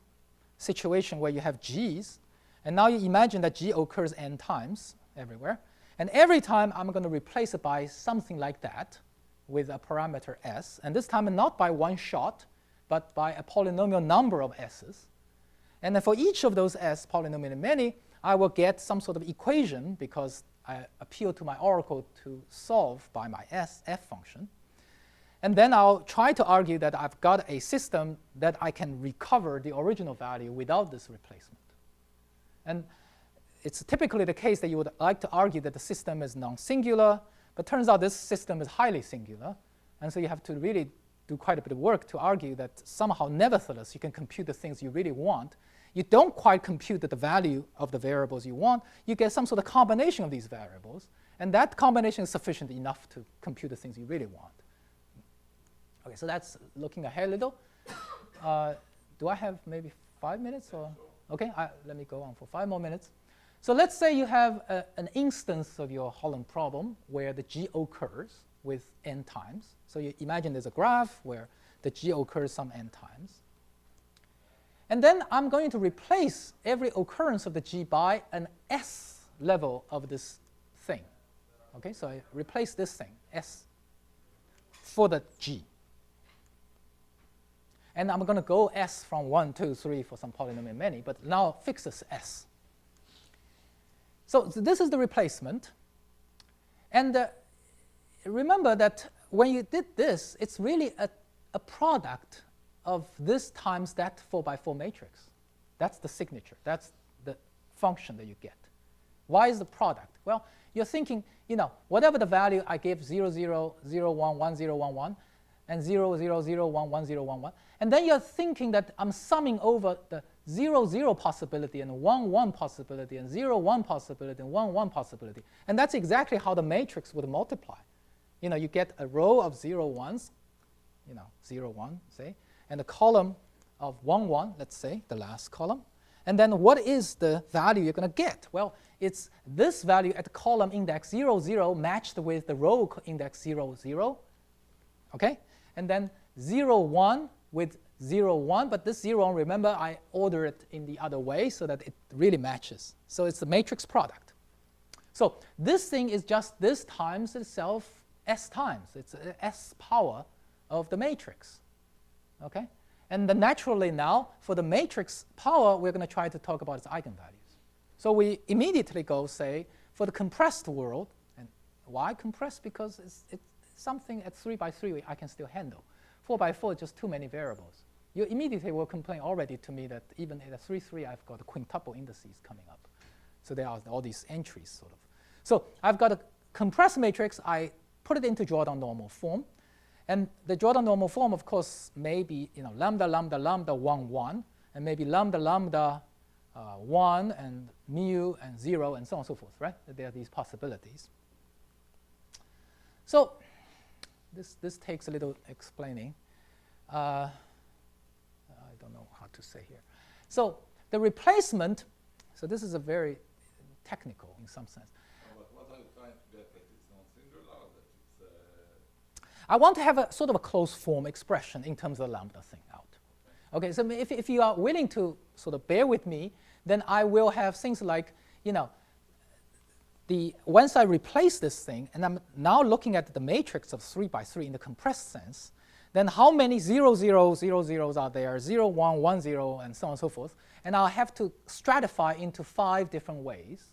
situation where you have G's, and now you imagine that G occurs n times everywhere, and every time I'm going to replace it by something like that with a parameter s, and this time not by one shot, but by a polynomial number of s's. And then for each of those s, polynomial many, I will get some sort of equation because I appeal to my oracle to solve by my f function. And then I'll try to argue that I've got a system that I can recover the original value without this replacement. And it's typically the case that you would like to argue that the system is non-singular, but turns out this system is highly singular. And so you have to really do quite a bit of work to argue that somehow, nevertheless, you can compute the things you really want. You don't quite compute the value of the variables you want. You get some sort of combination of these variables. And that combination is sufficient enough to compute the things you really want. Okay, so that's looking ahead a little. Do I have maybe 5 minutes? Or? Okay, let me go on for 5 more minutes. So let's say you have an instance of your Holant problem where the G occurs with n times. So you imagine there's a graph where the G occurs some n times. And then I'm going to replace every occurrence of the G by an S level of this thing. Okay, so I replace this thing, S, for the G. And I'm going to go S from 1, 2, 3 for some polynomial many, but now fix this S. So this is the replacement. And remember that when you did this, it's really a product of this times that 4×4 matrix. That's the signature. That's the function that you get. Why is the product? Well, you're thinking, you know, whatever the value I give 0, 0, 0, 1, 1, 0, 1, 1, and 0, 0, 0, 1, 1, 0, 1, 1. And then you're thinking that I'm summing over the 0, 0 possibility and 1, 1 possibility and 0, 1 possibility and 1, 1 possibility. And that's exactly how the matrix would multiply. You know, you get a row of 0, 1s, you know, 0, 1, say, and a column of 1, 1, let's say, the last column. And then what is the value you're going to get? Well, it's this value at the column index 0, 0 matched with the row index 0, 0. Okay? And then 0, 1 with 0, 1. But this 0, 1, remember, I order it in the other way so that it really matches. So it's the matrix product. So this thing is just this times itself S times. It's S power of the matrix. Okay? And then naturally now, for the matrix power, we're going to try to talk about its eigenvalues. So we immediately go, say, for the compressed world. And why compressed? Because it's something at 3×3 I can still handle. 4×4 is just too many variables. You immediately will complain already to me that even at a 3×3, I've got quintuple indices coming up. So there are all these entries, sort of. So I've got a compressed matrix. I put it into Jordan normal form. And the Jordan normal form, of course, may be, you know, lambda, lambda, lambda, 1, 1, and maybe lambda, lambda, 1, and mu, and 0, and so on and so forth, right? There are these possibilities. So This takes a little explaining. I don't know how to say here. So the replacement, so this is a very technical in some sense. But what are you trying to get, that it's non-singular, or that it's... I want to have a sort of a closed form expression in terms of the lambda thing out. Okay, so if you are willing to sort of bear with me, then I will have things like, you know, once I replace this thing, and I'm now looking at the matrix of 3 by 3 in the compressed sense, then how many 0, 0, 0, zeros are there, 0, 1, 1, 0, and so on and so forth. And I'll have to stratify into 5 different ways.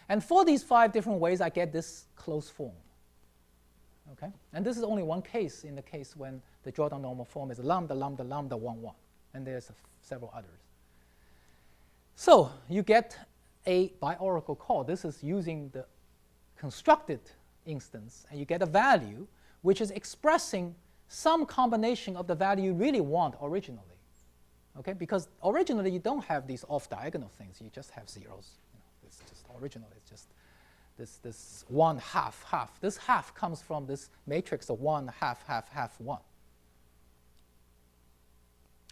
And for these 5 different ways, I get this closed form. Okay? And this is only one case in the case when the Jordan normal form is lambda, lambda, lambda, 1, 1. And there's several others. So you get a by oracle call. This is using the constructed instance, and you get a value which is expressing some combination of the value you really want originally. Okay? Because originally you don't have these off-diagonal things. You just have zeros. You know, it's just originally it's just this 1, half, half. This half comes from this matrix of 1, half, half, half, 1.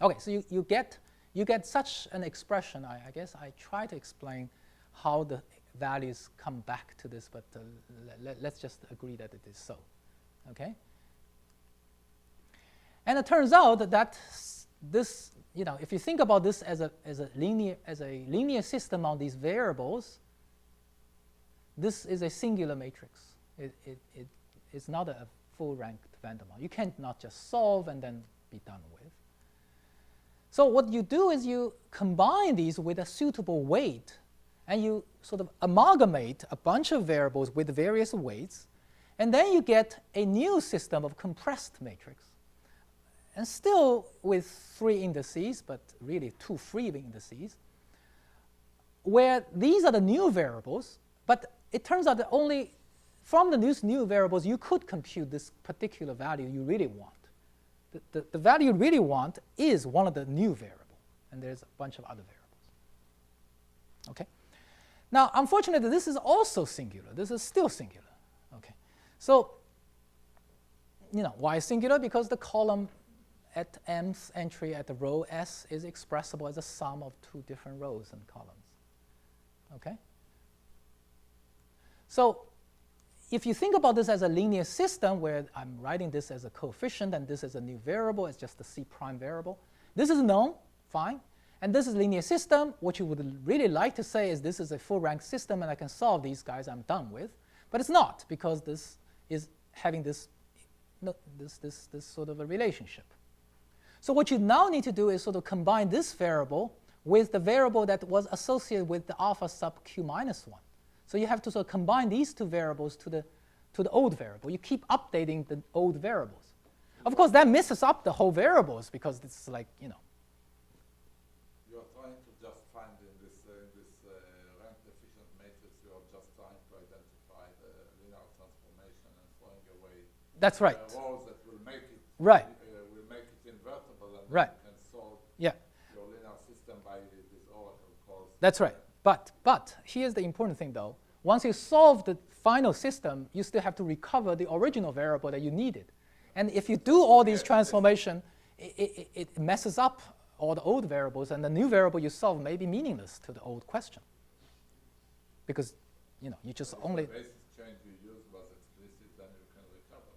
Okay, so you get such an expression. I guess I try to explain how the values come back to this, but let's just agree that it is so. Okay? And it turns out that this, you know, if you think about this as a linear system on these variables, this is a singular matrix. It's not a full ranked van der Waals. You can't not just solve and then be done with. So what you do is you combine these with a suitable weight, and you sort of amalgamate a bunch of variables with various weights, and then you get a new system of compressed matrix, and still with 3 indices, but really 2 free indices, where these are the new variables, but it turns out that only from the new variables you could compute this particular value you really want. The value you really want is one of the new variables, and there's a bunch of other variables. Okay? Now, unfortunately, this is also singular. This is still singular. Okay? So, you know, why singular? Because the column at mth entry at the row S is expressible as a sum of 2 different rows and columns. Okay? So, if you think about this as a linear system where I'm writing this as a coefficient and this is a new variable, it's just a C prime variable, this is known, fine. And this is a linear system. What you would really like to say is this is a full rank system and I can solve these guys I'm done with. But it's not, because this is having this sort of a relationship. So what you now need to do is sort of combine this variable with the variable that was associated with the alpha sub q minus 1. So you have to sort of combine these 2 variables to the old variable. You keep updating the old variables. Of course, that messes up the whole variables, because it's like, you know. You are trying to just find in this rank efficient matrix, you are just trying to identify the linear transformation and throwing away That's right. rows that will make it Right. Will make it invertible, and Right. you can solve Yeah. your linear system by this oracle calls. That's right. But here's the important thing, though. Once you solve the final system, you still have to recover the original variable that you needed. And if you do all these transformation, it messes up all the old variables, and the new variable you solve may be meaningless to the old question. Because, you know, you just only... The basis change you used was explicit, then you can recover.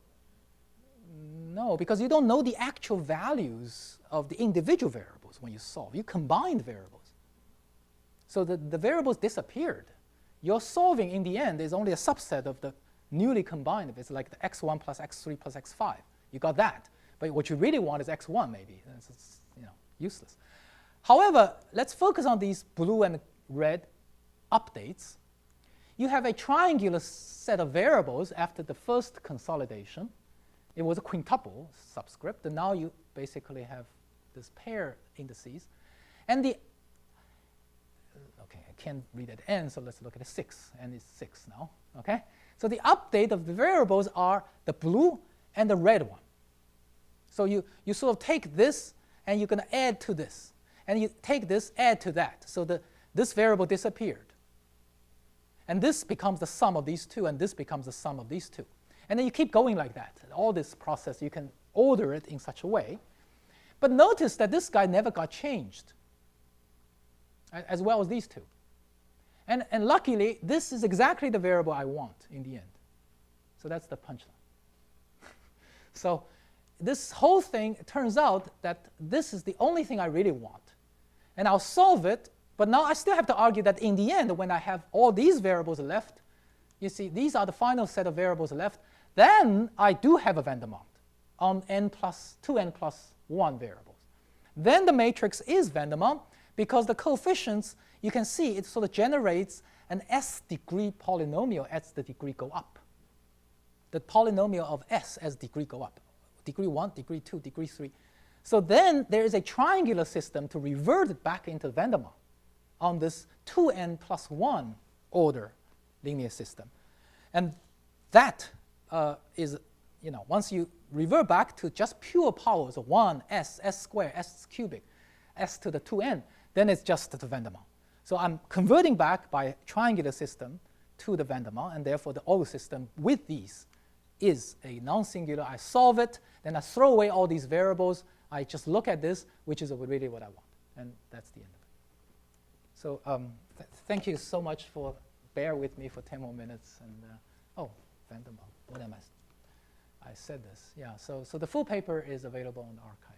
No, because you don't know the actual values of the individual variables when you solve. You combined variables. So the variables disappeared. Your solving, in the end, is only a subset of the newly combined. It's like the x1 plus x3 plus x5. You got that. But what you really want is x1, maybe. It's, you know, useless. However, let's focus on these blue and red updates. You have a triangular set of variables after the first consolidation. It was a quintuple subscript, and now you basically have this pair indices. And the okay, I can't read at n, so let's look at the 6, and it's 6 now. Okay, so the update of the variables are the blue and the red one. So you sort of take this, and you're going to add to this, and you take this, add to that. So this variable disappeared, and this becomes the sum of these 2, and this becomes the sum of these 2. And then you keep going like that. All this process, you can order it in such a way. But notice that this guy never got changed, as well as these two. And luckily, this is exactly the variable I want in the end. So that's the punchline. So this whole thing, it turns out that this is the only thing I really want. And I'll solve it, but now I still have to argue that in the end, when I have all these variables left, you see, these are the final set of variables left, then I do have a Vandermonde on 2n plus 1 variables. Then the matrix is Vandermonde, because the coefficients, you can see it sort of generates an s degree polynomial as the degree go up. The polynomial of s as degree go up. Degree 1, degree 2, degree 3. So then there is a triangular system to revert it back into Vandermonde on this 2n plus 1 order linear system. And that is, once you revert back to just pure powers of 1, s squared, s cubic, s to the 2n, then it's just the Vandermonde. So I'm converting back by a triangular system to the Vandermonde, and therefore the order system with these is a non-singular. I solve it, then I throw away all these variables. I just look at this, which is really what I want. And that's the end of it. So thank you so much for bear with me for 10 more minutes. And oh, Vandermonde, what am I said this. Yeah, so the full paper is available on the archive.